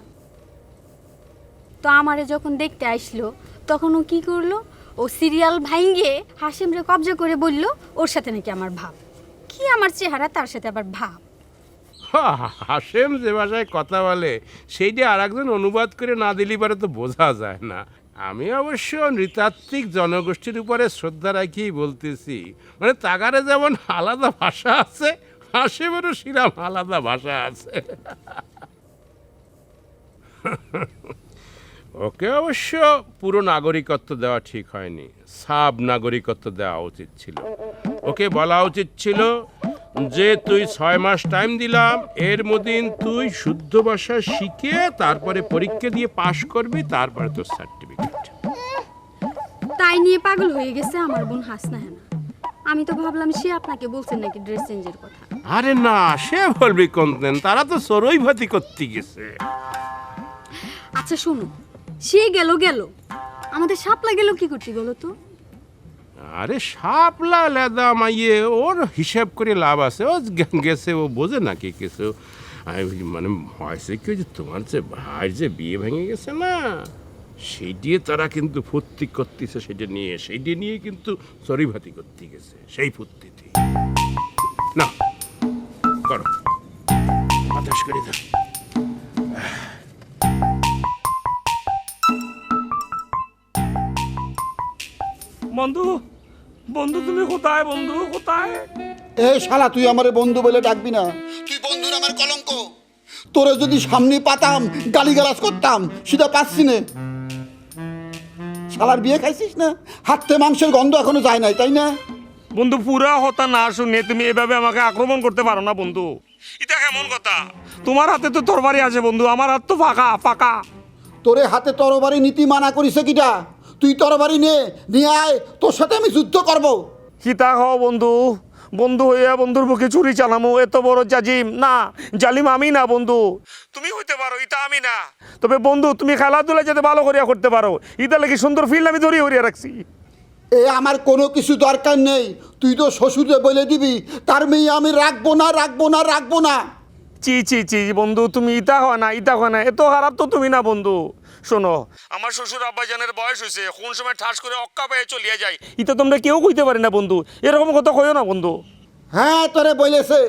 তো আমারে যখন দেখতে আসলো তখন ও কি করলো, ও সিরিয়াল ভাঙ্গে হাসেমরে কবজা করে বলল ওর সাথে নাকি আমার ভাব। কি আমার চেহারা তার সাথে আবার ভাব। হাসেম যে ভাষায় কথা বলে সেইটা আর একজন অনুবাদ করে না দিলে পারে তো বোঝা যায় না। আমি অবশ্য নৃতাত্ত্বিক জনগোষ্ঠীর উপরে শ্রদ্ধা রাখিই বলতেছি, মানে তাগারে যেমন আলাদা ভাষা আছে, হাসেমেরও সেরকম আলাদা ভাষা আছে। ওকে অবশ্য পুরো নাগরিকত্ব দেওয়া ঠিক হয়নি, সাব নাগরিকত্ব দেওয়া উচিত ছিল। ওকে বলা উচিত ছিল যে তুই 6 মাস টাইম দিলাম, এর মধ্যে তুই শুদ্ধ ভাষা শিখে তারপরে পরীক্ষা দিয়ে পাশ করবি, তারপরে তোর সার্টিফিকেট। তাই নিয়ে পাগল হয়ে গেছে আমার বোন হাসনা হেনা। আমি তো ভাবলাম সে আপনাকে বলছেন নাকি ড্রেস চেঞ্জের কথা। আরে না, সে বলবি কোনদিন, তারা তো সরই ভাতি করতে গেছে। আচ্ছা শোনো, সে গেল গেল, আমাদের শাপলা গেল কি করতে বলো তো? আরে শাপলা লেদা মাইয়ে, ওর হিসাব করে লাভ আছে, ও গেছে, ও বোঝে নাকি কিছু। মানে হয়েছে কি, যে তোমার যে ভাইয়ের যে বিয়ে ভেঙে গেছে না, সেই দিয়ে তারা কিন্তু ফুর্তি করতেছে, সেটা নিয়ে কিন্তু সরিভাতি করতে গেছে, সেই ফুর্তিতে। না করো, বাতাস করে দাও। বন্ধু, বন্ধু তুমি কোথায়? বন্ধু কোথায়? এই শালা, তুই আমারে বন্ধু বলে ডাকবি না। তুই বন্ধুর আমার কলঙ্ক। তোরে যদি সামনে পাতাম, গালিগালাজ করতাম, সেটা পাচ্ছি না। শালার বিয়ে খাইছিস না, হাতে মাংসের গন্ধ এখনো যায় নাই, তাই না? বন্ধু পুরা হতা না শুনে তুমি এভাবে আমাকে আক্রমণ করতে পারো না বন্ধু। এটা কেমন কথা? তোমার হাতে তো তরবারি আছে বন্ধু, আমার হাত তো ফাঁকা ফাঁকা। তোরে হাতে তরবারি নীতি মানা করিছে কিটা? তুই তরবারি নিয়ে আয়, তোর সাথে আমি যুদ্ধ করব। কিতা হও বন্ধু, বন্ধু হইয়া বন্ধুর বুকে চুরি চালামো, এত বড় জাজিম না, জালিম আমি না বন্ধু, তুমি হইতে পারো, ইতা আমি না। তবে বন্ধু তুমি খেলাধুলা যাতে ভালো করিয়া করতে পারো, ইতা লাগি সুন্দর ফিল্ড আমি ধরিয়ে হরিয়া রাখছি। এ আমার কোনো কিছু দরকার নেই, তুই তো শ্বশুরে বলে দিবি তার মেয়ে আমি রাখবো না, রাখবো না, রাখবো না। চি চি চি বন্ধু, তুমি ইতা হয় না, এত খারাপ তো তুমি না বন্ধু। শোনো, আমার শ্বশুর আব্বাজানের বয়স হয়েছে, কোন সময় ঠাস করে অক্কা পেয়ে চলিয়া যায়, ইতা তোমরা কেউ কইতে পারি না বন্ধু, এরকম কথা কইও না বন্ধু। হ্যাঁ তোরে বলেছে,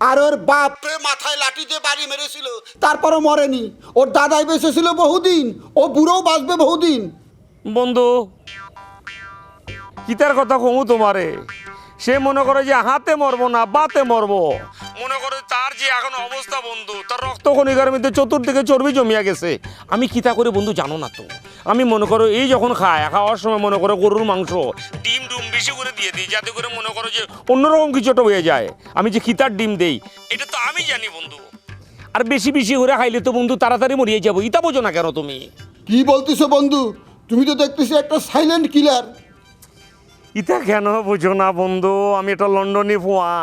আর ওর বাপরে মাথায় লাঠি দিয়ে বাড়ি মেরেছিল, তারপরও মরেনি। ওর দাদাই বেঁচেছিল বহুদিন, ও বুড়োও বাঁচবে বহুদিন। বন্ধু কিতার কথা কমু তোমারে, সে মনে করে যে হাতে মরবো না বাতে মরবো, মনে করে তার যে এখন অবস্থা বন্ধু, তার রক্ত কণিকার মধ্যে চতুর্দিকে চর্বি জমিয়া গেছে। আমি কিতা করে বন্ধু জানো না তো, আমি মনে করো এই যখন খাওয়ার সময় মনে করো গরুর মাংস ডিম ডুম বেশি করে দিয়ে দিই, যাতে করে মনে করো যে অন্যরকম কিছু একটা হয়ে যায়। আমি যে খিতার ডিম দেই এটা তো আমি জানি বন্ধু, আর বেশি বেশি করে খাইলে তো বন্ধু তাড়াতাড়ি মরিয়ে যাবো, ইতা বোঝো না কেন তুমি? কি বলতেছো বন্ধু? তুমি তো দেখতেছি একটা সাইলেন্ট কিলার। ইতা কেন বুঝো না বন্ধু, আমি এটা লন্ডনে ফুয়া।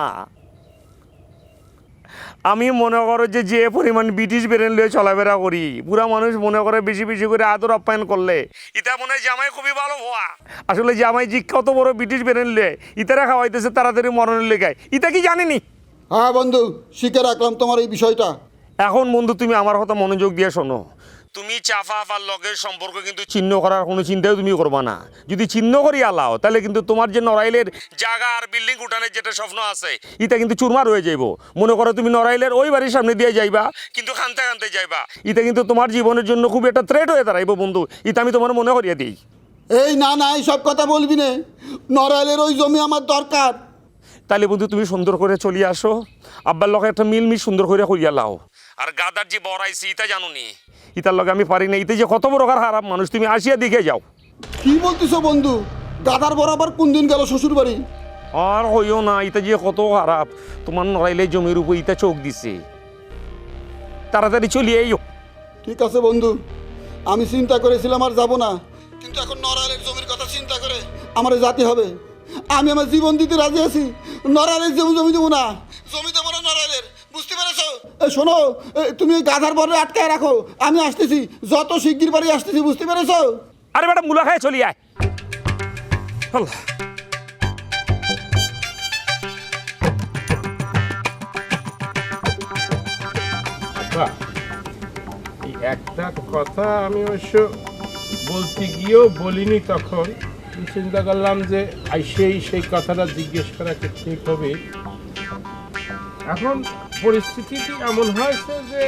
আমি মনে করো যে পরিমাণ ব্রিটিশ ব্রেন লিয়ে চলাফেরা করি, পুরা মানুষ মনে করে বেশি বেশি করে আদর আপ্যায়ন করলে ইতা মনে হয় জামাই খুবই ভালো হওয়া। আসলে জামাই যে কত বড় ব্রিটিশ ব্রেন লিয়ে ইতারা খাওয়াইতেছে তাড়াতাড়ি মরণের লেগায়, ইতা কি জানেনি? হ্যাঁ বন্ধু, শিখে রাখলাম তোমার এই বিষয়টা। এখন বন্ধু তুমি আমার কথা মনোযোগ দিয়ে শোনো, তুমি চাফা আফার লগের সম্পর্ক কিন্তু ছিন্ন করার কোনো চিন্তাও তুমি করবা না। যদি ছিন্ন করি আলাও, তাহলে কিন্তু তোমার যে নড়াইলের জায়গা আর বিল্ডিং উঠানের যেটা স্বপ্ন আছে ইটা কিন্তু চুরমার হয়ে যাইব। মনে করো তুমি নড়াইলের ওই বাড়ির সামনে দিয়ে যাইবা, কিন্তু খানতে খানতে যাইবা, এটা কিন্তু তোমার জীবনের জন্য খুব একটা থ্রেট হয়ে দাঁড়াইব বন্ধু, এটা আমি তোমার মনে করিয়ে দিই। এই না না, এইসব কথা বলবি না, নড়াইলের ওই জমি আমার দরকার। তাহলে বন্ধু তুমি সুন্দর করে চলিয়ে আসো, আব্বার লগে একটা মিলমিশ সুন্দর করে করিয়া লাও। আর গাদার যে বড়াইছি ইটা জানো নি, ইতার লগে আমি পারি না, ইতে যে কত বড় খারাপ মানুষ, তুমি আসিয়া দেখে যাও। কি বলতেছো বন্ধু? দাদার বরাবর কোন দিন গেল শ্বশুর বাড়ি? আর হইও না, ইতা যে কত খারাপ, তোমার নড়াইলে জমির উপর ইতা চোখ দিছে, তাড়াতাড়ি চলিয়ে আইও। ঠিক আছে বন্ধু, আমি চিন্তা করেছিলাম আর যাব না, কিন্তু এখন নড়াইলের জমির কথা চিন্তা করে আমার জাতি হবে। আমি আমার জীবন দিতে রাজি আছি, নড়াইলের জমি দেবো না, জমি দেবো না নড়াইলের, বুঝতে পেরেছো? শোনো, তুমি গাধার বরে আটকায় রাখো, আমি আসতেছি, যত শিগগির বাড়ি আসতেছি, বুঝতে পেরেছো? আরে বেটা মুলা খায় চলি আয়। এই একটা কথা আমি অবশ্য বলতে গিয়েও বলিনি, তখন চিন্তা করলাম যে সেই কথাটা জিজ্ঞেস করা ঠিক হবে। এখন পরিস্থিতিটি এমন হয়েছে যে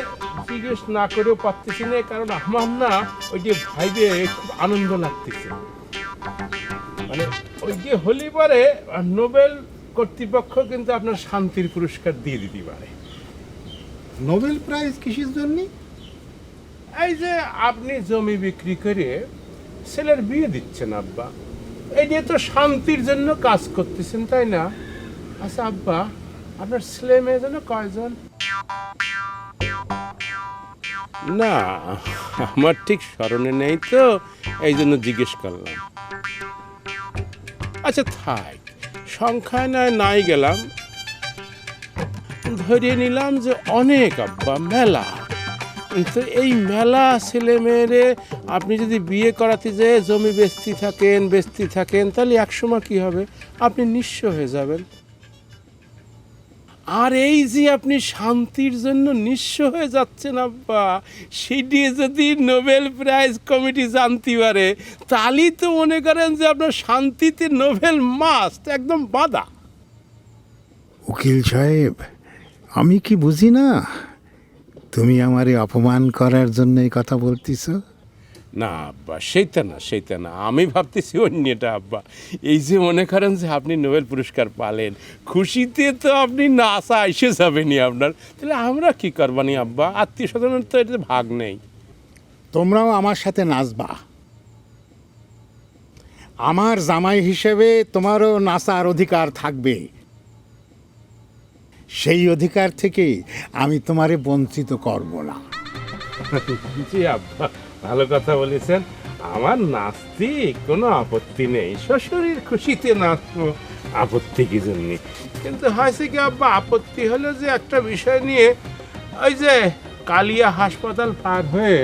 জিজ্ঞেস না করেও পারতেছি না, কারণ আমার না ওই যে ভাইবে খুব আনন্দ লাগতেছে। মানে ওই যে হলি পরে নোবেল কর্তৃপক্ষ কিন্তু আপনার শান্তির পুরস্কার দিয়ে দিতে পারে। নোবেল প্রাইজ কিসের জন্য? এই যে আপনি জমি বিক্রি করে ছেলের বিয়ে দিচ্ছেন আব্বা, এই নিয়ে তো শান্তির জন্য কাজ করতেছেন, তাই না? আচ্ছা আব্বা, আপনার ছেলে মেয়ে যেন কয়জন? না, আমার ঠিক স্মরণে নেই তো, এই জন্য জিজ্ঞেস করলাম। আচ্ছা থাক, সংখ্যায় নাই গেলাম, ধরিয়ে নিলাম যে অনেক আব্বা, মেলা। তো এই মেলা ছেলে মেয়েরে আপনি যদি বিয়ে করাতে যে জমি বেচতে থাকেন তাহলে একসময় কি হবে, আপনি নিঃস্ব হয়ে যাবেন। আর এই যে আপনি শান্তির জন্য নিঃস্ব হয়ে যাচ্ছেন আব্বা, সেটি যদি নোবেল প্রাইজ কমিটি জানতে পারে তাহলেই তো মনে করেন যে আপনার শান্তিতে নোবেল মাস্ট একদম বাধা। উকিল সাহেব, আমি কি বুঝি না তুমি আমারে অপমান করার জন্য এই কথা বলতেছ? না আব্বা, সেইটা না, আমি ভাবতেছি অন্যটা আব্বা। এই যে মনে করেন যে আপনি নোবেল পুরস্কার পালেন, খুশিতে তো আপনি নাচা এসে যাবেনি আপনার, তাহলে আমরা কি করবানি আব্বা? আত্মীয় স্বজনের তো এটাতে ভাগ নেই। তোমরাও আমার সাথে নাচবা। আমার জামাই হিসেবে তোমারও নাচার অধিকার থাকবে। সেই অধিকার থেকে আমি তোমারে বঞ্চিত করব না। জি আব্বা, ভালো কথা বলেছেন। আমার নাচতে কোনো আপত্তি নেই, শ্বশুরের খুশিতে নাচবো, আপত্তি কি জন্য? কিন্তু হয়েছে কি আব্বা, আপত্তি হলো যে একটা বিষয় নিয়ে, ওই যে কালিয়া হাসপাতাল পার হয়ে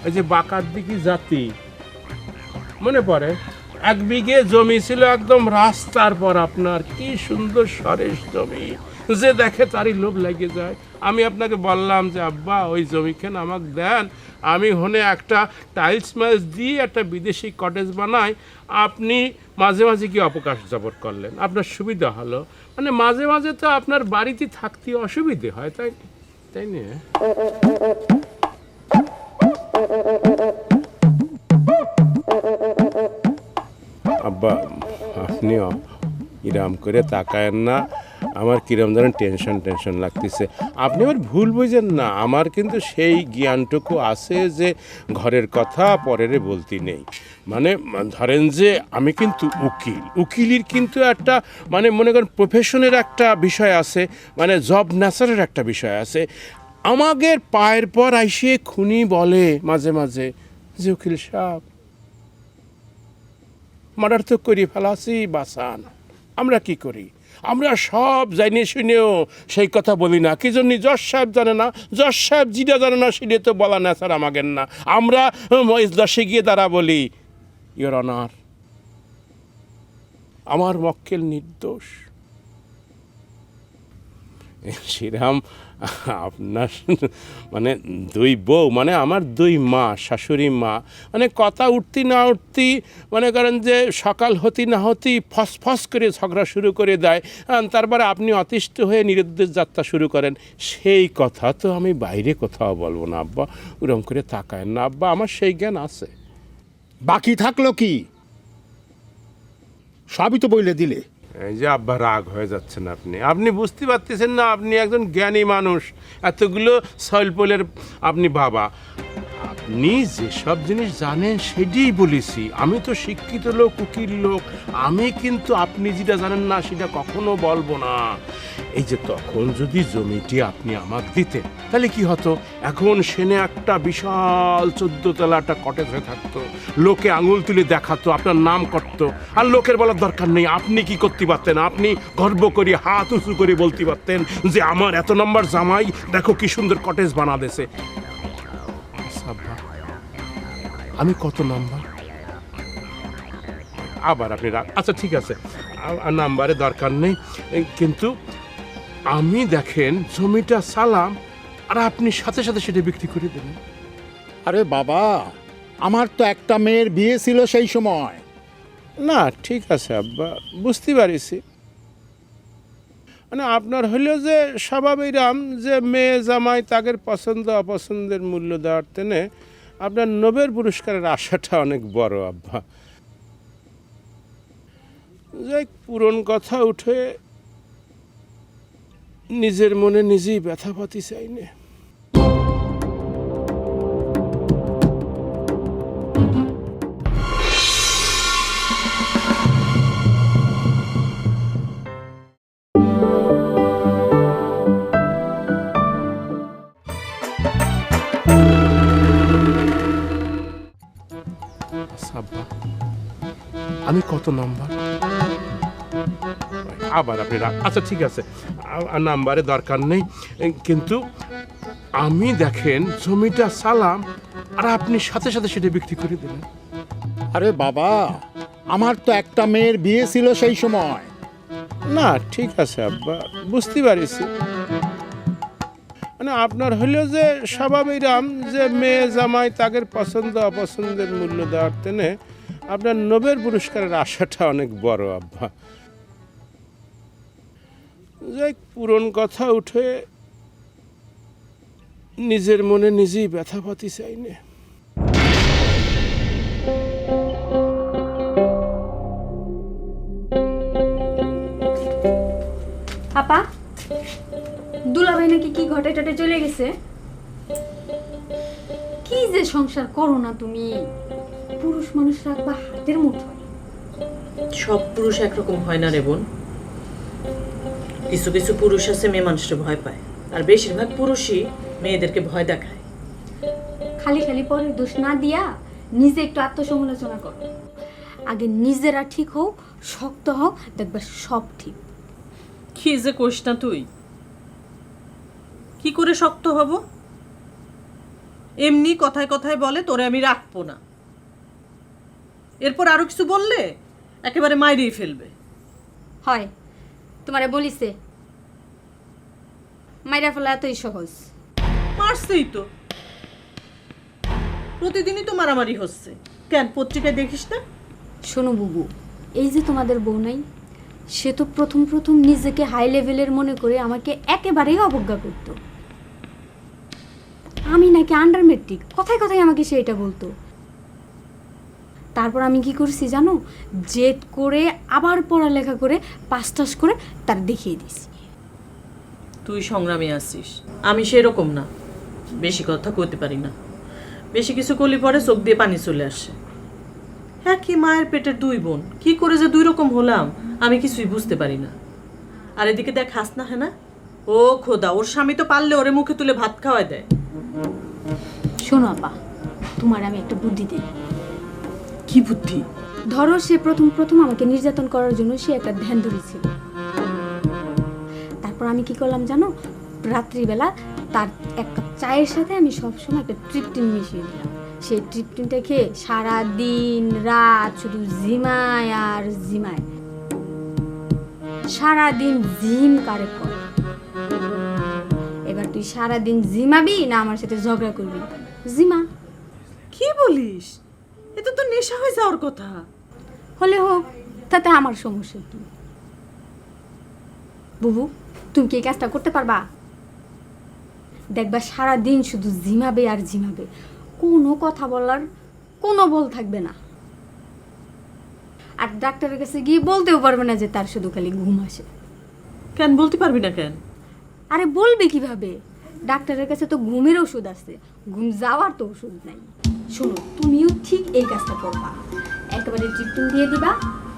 ওই যে বাঁকার দিকে জাতি মনে পড়ে, 1 বিঘে জমি ছিল একদম রাস্তার পর, আপনার কি সুন্দর সরেস জমি, যে দেখে তারই লোভ লেগে যায়। আমি আপনাকে বললাম যে আব্বা ওই জমিখান আমাকে দেন, আমি হনে একটা টাইলস মাইলস দিয়ে একটা বিদেশি কটেজ বানাই। আপনি মাঝে মাঝে কি অবকাশ যাপন করলেন, আপনার সুবিধা হলো। মানে মাঝে মাঝে তো আপনার বাড়িতে থাকতে অসুবিধে হয়, তাই না? আব্বা আপনিও ইরাম করে তাকায়েন না, আমার কিরম ধরেন টেনশন লাগতেছে। আপনি আমার ভুল বুঝেন না, আমার কিন্তু সেই জ্ঞানটুকু আছে যে ঘরের কথা পরের বলতে নেই। মানে ধরেন যে আমি কিন্তু উকিলের কিন্তু একটা মানে মনে করেন প্রফেশনের একটা বিষয় আছে, মানে জব নেচারের একটা বিষয় আছে। আমাদের পায়ের পর আইসে খুনি বলে মাঝে মাঝে যে উকিল সাহেব মার্ডার তো করি ফেলাছি বাসান, আমরা কি করি? আমরা সব জানি শুনেও সেই কথা বলি না। কি জন্য? জজ সাহেব জানে না, জজ সাহেব যেটা জানে না সেটা তো বলা না স্যার আমাদের না। আমরা ইজলাসে গিয়ে দাঁড়া বলি, ইওর অনার আমার মক্কেল নির্দোষ। শ্রীরাম আপনার মানে 2 বউ, মানে আমার 2 মা, শাশুড়ি মা, মানে কথা উঠতি না উঠতি মনে করেন যে সকাল হতি না হতি ফসফস করে ঝগড়া শুরু করে দেয়। তারপরে আপনি অতিষ্ঠ হয়ে নিরুদ্দেশ যাত্রা শুরু করেন। সেই কথা তো আমি বাইরে কোথাও বলবো না আব্বা, ওরকম করে তাকায় না আব্বা, আমার সেই জ্ঞান আছে। বাকি থাকলো কি? সবই তো বইলে দিলে। এই যে আব্বা রাগ হয়ে যাচ্ছেন আপনি বুঝতে পারতেছেন না, আপনি একজন জ্ঞানী মানুষ, এতগুলো সলপলের আপনি বাবা, আপনি যেসব জিনিস জানেন সেটাই বলেছি। আমি তো শিক্ষিত লোক, উকিল লোক, আমি কিন্তু আপনি যেটা জানেন না সেটা কখনো বলবো না। এই যে তখন যদি জমিটি আপনি আমাকে দিতেন তাহলে কি হতো, এখন সেনে একটা বিশাল 14 তলা একটা কটেজ হয়ে থাকতো, লোকে আঙুল তুলে দেখাতো, আপনার নাম করতো, আর লোকের বলার দরকার নেই। আপনি কি করতে পারতেন? আপনি গর্ব করে হাত উঁচু করে বলতে পারতেন যে আমার এত নম্বর জামাই, দেখো কি সুন্দর কটেজ বানা দেছে। আমি কত নাম্বার? আবার আপনি আচ্ছা ঠিক আছে, নাম্বারে দরকার নেই, কিন্তু আমি দেখেন জমিটা সালাম আর আপনি সাথে সাথে সেটা বিক্রি করে দেবেন। আরে বাবা, আমার তো একটা মেয়ের বিয়ে ছিল সেই সময়। না ঠিক আছে আব্বা, বুঝতে পারিছি। মানে আপনার হইল যে স্বভাবেরাম যে মেয়ে জামাই তাদের পছন্দ অপছন্দের মূল্য দেওয়ার তেনে আপনার নোবেল পুরস্কারের আশাটা অনেক বড় আব্বা। যাই পুরন কথা উঠে নিজের মনে নিজেই ব্যথা পাতি চাই না। কত নাম্বার? আবার আপনি আচ্ছা ঠিক আছে, নাম্বারে দরকার নেই, কিন্তু আমি দেখেন জমিটা সালাম আর আপনি সাথে সাথে সেটা বিক্রি করে দিলেন। আরে বাবা, আমার তো একটা মেয়ের বিয়ে ছিল সেই সময়। না ঠিক আছে আব্বা, বুঝতে পারিছি, মানে আপনার হইলো যে স্বাভাবিকরাম যে মেয়ে জামাই তাদের পছন্দ অপছন্দের মূল্য দেওয়ার তেনে আপনার নোবেল পুরস্কারের আশাটা অনেক বড় আব্বা। যাই পুরন কথা উঠে নিজের মনে নিজেই ব্যথা পাতি চাই না। আপা, দুলাভাই নাকি কি ঘটে টটে চলে গেছে? কি যে সংসার করো না তুমি, পুরুষ মানুষ রাখবা হাতের মুঠোয়। সব পুরুষ একরকম হয় না রে বোন। কিছু কিছু পুরুষ আছে মেয়ে মানুষের ভয় পায়, আর বেশিরভাগ পুরুষই মেয়েদেরকে ভয় দেখায়। খালি খালি পরে দোষ না দিয়া নিজে একটু আত্মসমালোচনা করো। আগে নিজেরা ঠিক হোক, শক্ত হোক, দেখবা সব ঠিক। কি যে কোষ না তুই, কি করে শক্ত হব? এমনি কথায় কথায় বলে তোরে আমি রাখবো না, এরপর আরো কিছু বললে একেবারে মাইরেই ফেলবে। হয় তোমারে বলিছে মাইরা ফেলা এতই সহজ? মারছেই তো, প্রতিদিনই তো মারামারি হচ্ছে। কেন, পত্রিকায় দেখিস না? শোনো বুবু, এই যে তোমাদের বউ নাই, সে তো প্রথম প্রথম নিজেকে হাই লেভেলের মনে করে আমাকে একেবারেই অবজ্ঞা করত। আমি নাকি আন্ডার মেট্রিক, কথায় কথায় আমাকে সে এটা বলতো। তারপর আমি কি করছি জানো, জেদ করে আবার পড়ালেখা করে পাস টাস করে তার দেখিয়ে দিছি। তুই সংগ্রামী আছিস, আমি সেরকম না, বেশি কথা কইতে পারি না। বেশি কিছু করলে পরে চোখ দিয়ে পানি চলে আসে। হ্যাঁ, কি মায়ের পেটের দুই বোন, কি করে যে দুই রকম হলাম আমি কিছুই বুঝতে পারি না। আর এদিকে দেখ হাসনা, হ্যাঁ না, ও খোদা, ওর স্বামী তো পারলে ওরে মুখে তুলে ভাত খাওয়ায় দেয়। শোনো আপা, তোমার আমি একটা বুদ্ধি দিই। কি বুদ্ধি? ধরো সে প্রথম প্রথম আমাকে নির্যাতন করার জন্য সে একটা ধ্যান ধরেছিল। তারপর আমি কি করলাম জানো, রাত্রিবেলা তার এক কাপ চায়ের সাথে আমি সবসময় একটা ট্রিপটিন মিশিয়ে দিলাম। সেই ট্রিপটিনটা খেয়ে সারা দিন রাত শুধু জিমায় আর জিমায়, সারাদিন জিম কারে করে। এবার তুই সারাদিন জিমাবি না আমার সাথে ঝগড়া করবি? জিমা। কি বলিস? এটা তো নেশা হয়ে যাওয়ার কথা। হলে হোক, তাতে আমার সমস্যা কি? বুবু, তুমি কি এই কাজটা করতে পারবা? দেখবা সারাদিন শুধু জিমাবে আর জিমাবে, কোনো কথা বলার কোনো বল থাকবে না। আর ডাক্তারের কাছে গিয়ে বলতেও পারবে না যে তার শুধু খালি ঘুম আসে। কেন বলতে পারবি না কেন? আরে বলবে কিভাবে? ডাক্তারের কাছে তো ঘুমের ওষুধ আছে, ঘুম যাওয়ার তো ওষুধ নাই। শোনো, তুমিও ঠিক এই কাজটা করবা। একেবারে ট্রিটমেন্ট দিয়ে দিবা,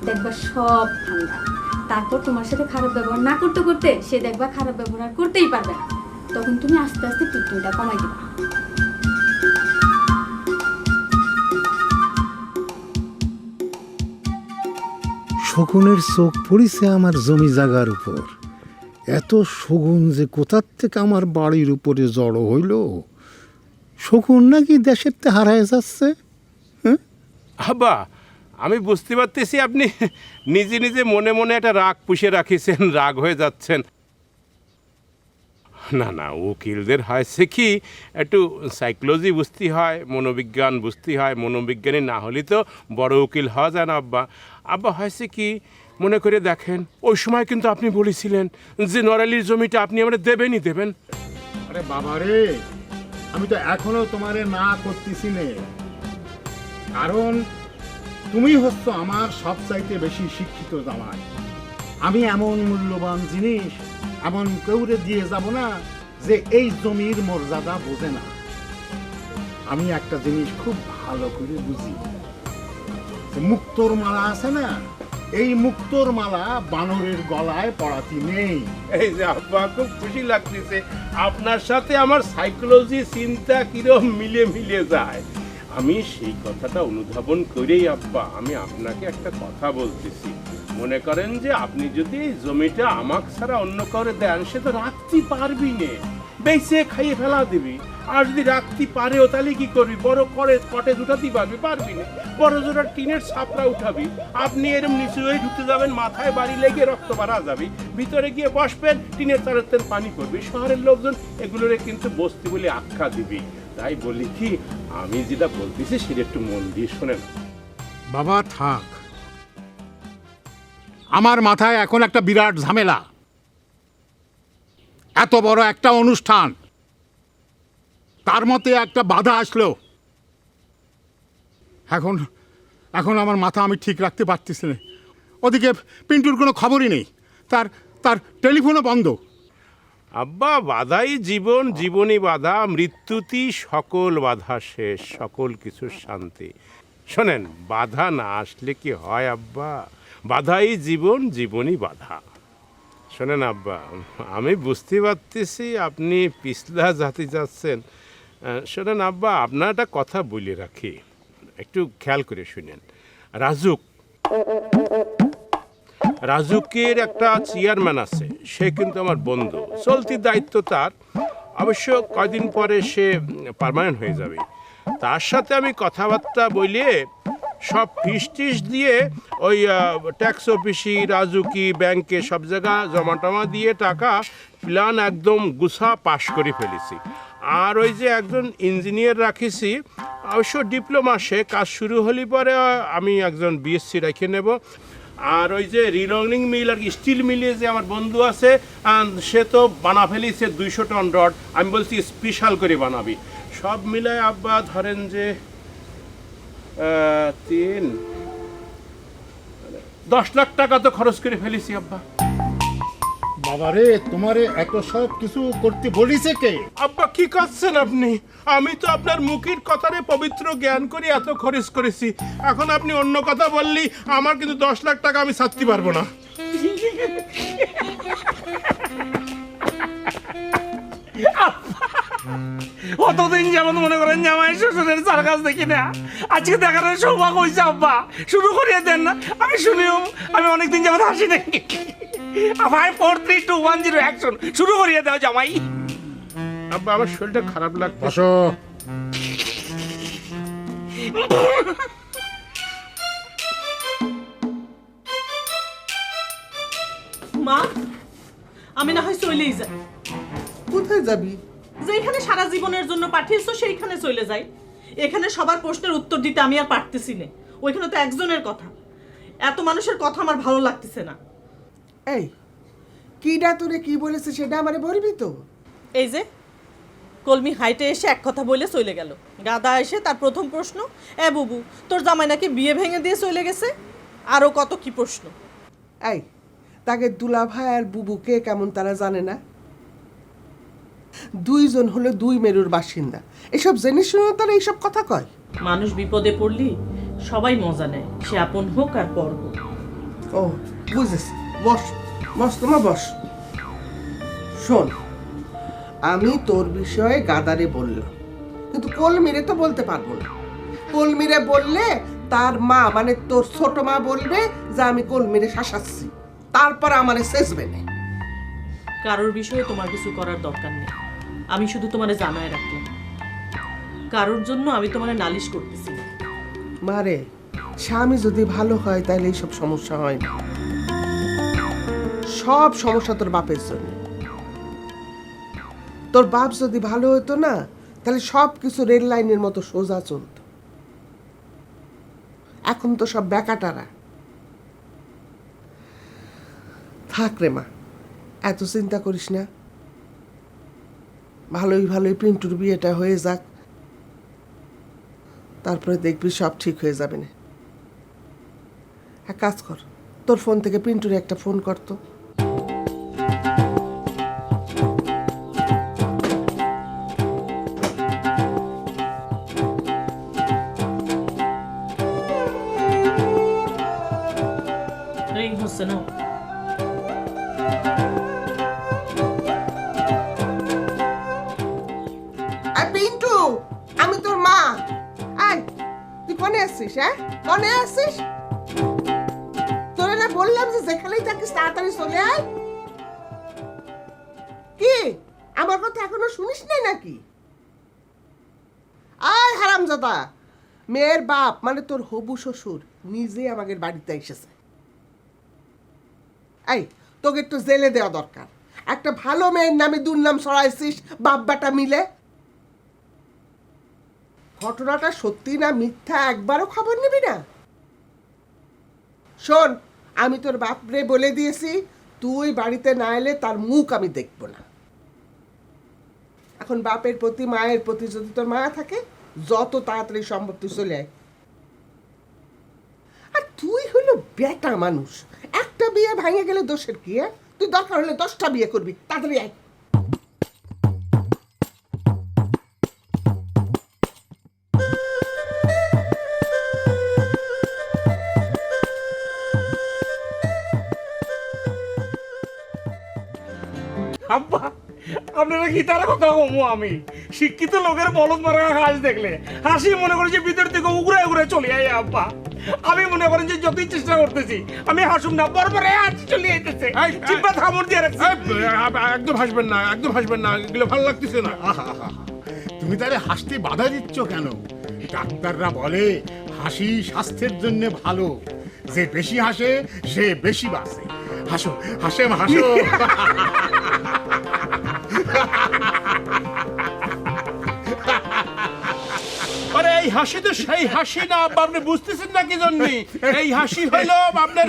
দেখবা সব ঠান্ডা। তারপর তোমার সাথে খারাপ ব্যবহার না করতে করতে সে দেখবা খারাপ ব্যবহার করতেই পারবে না। তখন তুমি আস্তে আস্তে ট্রিটমেন্টটা কমাই দিবা। শকুনের চোখ পড়িছে আমার জমি জায়গার উপর। এত শকুন যে কোথার থেকে আমার বাড়ির উপরে জড়ো হইল। শকুন নাকি দেশের তে হারায় যাচ্ছে। হ্যাঁ আব্বা, আমি বুঝতে পারতেছি আপনি নিজে নিজে মনে মনে একটা রাগ পুষে রাখিছেন, রাগ হয়ে যাচ্ছেন। না না, উকিলদের হয়েছে কি একটু সাইকোলজি বুঝতে হয়, মনোবিজ্ঞান বুঝতে হয়। মনোবিজ্ঞানী না হলে তো বড় উকিল হওয়া যায় না আব্বা। আব্বা হয়েছে কি, মনে করে দেখেন, ওই সময় কিন্তু আপনি বলেছিলেন যে নড়ালির জমিটা আপনি আমরা দেবেনই দেবেন। আরে বাবা রে, আমি তো এখনো তোমারে না করতেছি নে, কারণ তুমি হচ্ছ আমার সবচাইতে বেশি শিক্ষিত জামাই। আমি এমন মূল্যবান জিনিস এমন কেউরে দিয়ে যাব না যে এই জমির মর্যাদা বোঝে না। আমি একটা জিনিস খুব ভালো করে বুঝি, মুক্তোর মালা আছে না, এই মুক্তোর মালা বানরের গলায় পড়াতে নেই। এই যে আব্বা, খুব খুশি লাগতেছে, আপনার সাথে আমার সাইকোলজি চিন্তা কিরম মিলে মিলে যায়। আমি সেই কথাটা অনুধাবন করেই আব্বা আমি আপনাকে একটা কথা বলতেছি। মনে করেন যে আপনি যদি এই জমিটা আমাকে ছাড়া অন্য কাউরে দেন, সে তো রাখতে পারবি না, বেঁচে খাইয়ে ফেলা দিবি। আর যদি রাখতে পারেও তাহলে কি করবি? বড় করে কটে উঠাতে পারবি না, বড় জোড়া টিনের ছাপড়া উঠাবি। আপনি এরম নিচু হয়ে ঢুকতে যাবেন, মাথায় বাড়ি লেগে রক্ত বাড়া যাবি, ভিতরে গিয়ে বসবেন, টিনের চারের তেল পানি করবি। শহরের লোকজন এগুলোরে কিন্তু বস্তি বলে আখ্যা দিবি। তাই বলি কি, আমি যেটা বলতেছি সেটা একটু মন দিয়ে শোনেন। বাবা থাক, আমার মাথায় এখন একটা বিরাট ঝামেলা। এত বড় একটা অনুষ্ঠান, তার মধ্যে একটা বাধা আসলো। এখন এখন আমার মাথা আমি ঠিক রাখতে পারতেছি না। ওদিকে পিন্টুর কোনো খবরই নেই, তার তার টেলিফোনও বন্ধ। আব্বা, বাধাই জীবন, জীবনই বাধা, মৃত্যুতি সকল বাধা শেষ, সকল কিছুর শান্তি। শোনেন, বাধা না আসলে কি হয় আব্বা? বাধাই জীবন, জীবনই বাধা। শোনেন আব্বা, আমি বুঝতে পারতেছি আপনি পিছলা জাতি যাচ্ছেন। শোনেন আব্বা, আপনার একটা কথা বলে রাখি, একটু খেয়াল করে শুনেন। রাজুকের একটা চেয়ারম্যান আছে, সে কিন্তু আমার বন্ধু, চলতি দায়িত্ব তার। অবশ্য কয়দিন পরে সে পার্মানেন্ট হয়ে যাবে। তার সাথে আমি কথাবার্তা বলিয়ে সব ফিস দিয়ে ওই ট্যাক্স অফিসি, রাজুকি, ব্যাংকে সব জায়গা জমা টমা দিয়ে টাকা প্ল্যান একদম গুছা পাশ করে ফেলেছি। আর ওই যে একজন ইঞ্জিনিয়ার রাখিছি, অবশ্য ডিপ্লোমা, সে কাজ শুরু হলে পরে আমি একজন বিএসসি রেখে নেব। আর ওই যে রিলনিং মিল আর স্টিল মিলে যে আমার বন্ধু আছে, সে তো বানা ফেলিছে 200 টন রড। আমি বলছি স্পেশাল করে বানাবি। সব মিলায় আব্বা ধরেন যে 10 লাখ টাকা তো খরচ করে ফেলেছি আব্বা। বাবারে, তোমারে এত সব কিছু করতে বলিছে কে? আব্বা কি করছেন আপনি? আমি তো আপনার মুখের কথারে পবিত্র জ্ঞান করে এত খরচ করেছি। এখন আপনি অন্য কথা বললি, আমার কিন্তু 10 লাখ টাকা আমি ছাড়তে পারবো না। অতদিন যেমন মনে করেন জামাই শ্বশুরের সার্কাস দেখি না, আজকে দেখার সৌভাগ্য হয়েছে আব্বা। শুরু করিয়ে দেন না, আমি শুনিও। আমি অনেকদিন যেমন হাসি দেখি। 5 4 3 2 1 0 অ্যাকশন, শুরু করিয়ে দাও জামাই। আব্বা, আমার শরীরটা খারাপ লাগছে। বসো। মা, আমি না হয় চলেই যাই। কোথায় যাবি? যেখানে সারা জীবনের জন্য পাঠিয়েছো সেইখানে চলে যাই। এখানে সবার প্রশ্নের উত্তর দিতে আমি আর পারতেছি না। ওইখানে তো একজনের কথা, এত মানুষের কথা আমার ভালো লাগতেছে না। এই কিডা তোরে কি বলেছে সেটা আমারে বলবি তো? এই যে কলমি হাইটে এসে এক কথা বলে চলে গেল। গাদা এসে তার প্রথম প্রশ্ন, এ বুবু, তোর জামাই নাকি বিয়ে ভেঙে দিয়ে চলে গেছে। আরও কত কি প্রশ্ন। এই তাকে দুলাভাই আর বুবুকে কেমন তারা জানে না? দুইজন হলো দুই মেরুর বাসিন্দা, এসব জেনে শুনে তারা এইসব কথা কয়। মানুষ বিপদে পড়লি সবাই মজা নেয়, সে আপন হোক আর পর হোক। ও বুঝেছি, বস বস, তোমার বস। শোন, আমি তোর বিষয়ে গাদারে বললাম, কিন্তু কলমিরে তো বলতে পারবো না। কলমিরে বললে তার মা মানে তোর ছোট মা বলবে যে আমি কলমিরে শাসাচ্ছি, তারপর আমারে শেষবে না। কারোর বিষয়ে তোমার কিছু করার দরকার নেই, আমি শুধু তোমারে জানায় রাখলাম। কারোর জন্য আমি তোমারে নালিশ করতেছি। মারে, স্বামী যদি ভালো হয় তাহলে এইসব সমস্যা হয় না। সব সমস্যা তোর বাপের জন্য। তোর বাপ যদি ভালো হতো না, তাহলে সব কিছু রেল লাইনের মতো সোজা চলত। এখন তো সব ব্যাকাটারা। থাক রে মা, এত চিন্তা করিস না। ভালোই ভালোই পিন্টুর বিয়েটা হয়ে যাক, তারপরে দেখবি সব ঠিক হয়ে যাবে না। এক কাজ কর, তোর ফোন থেকে পিন্টুর একটা ফোন করতো। রিং হচ্ছে না। পিন্টু, আমি তোর মা। আয় আসছিস? হ্যাঁ, কনে আসছিস? তোরে না বললাম যে যেখানেই থাকিস তাড়াতাড়ি চলে আয়। কি আমার কথা এখনো শুনিস নাই নাকি? আয় হারামজাদা, মেয়ের বাপ মানে তোর হবু শ্বশুর নিজে আমাদের বাড়িতে এসেছে। এই তোকে একটু জেলে দেওয়া দরকার। একটা ভালো মেয়ের নামে দুর্নাম ছড়াইছিস বাপ বেটা মিলে। ঘটনাটা সত্যি না মিথ্যা একবারও খবর নিবি না? শোন, আমি তোর বাপরে বলে দিয়েছি তুই বাড়িতে না এলে তার মুখ আমি দেখব না। এখন বাপের প্রতি মায়ের প্রতি যদি তোর মায়া থাকে, যত তাড়াতাড়ি সম্ভব তুই চলে আয়। আর তুই হলো বেটা মানুষ, একটা বিয়ে ভেঙে গেলে দোষের কি? তুই দরকার হলে 10টা বিয়ে করবি, তাড়াতাড়ি আয়। আব্বা আপনারা কি তারা কথা কমু? আমি শিক্ষিত লোকের বলদ মারা হাঁস দেখলে হাসি মনে করি যে ভিতর থেকে উগড়ে উগড়ে চলে আয়। আব্বা আমি মনে করেন যে যতই চেষ্টা করতেছি আমি হাসুম না, বরবরে হাসি চলে আইতেছে। জিব্বা থামড় দিয়ে রাখছি। একদম হাসবেন না, একদম হাসবেন না, এগুলো ভালো লাগতেছে না। তুমি তাহলে হাসতে বাধা দিচ্ছ কেন? ডাক্তাররা বলে হাসি স্বাস্থ্যের জন্য ভালো, যে বেশি হাসে সে বেশি বাঁচে। হাসো হাসে হাসো। আরে এই হাসি তো সেই হাসি না আব্বা, আপনি বুঝতেছেন না কি জন্য? এই হাসি হলো আপনার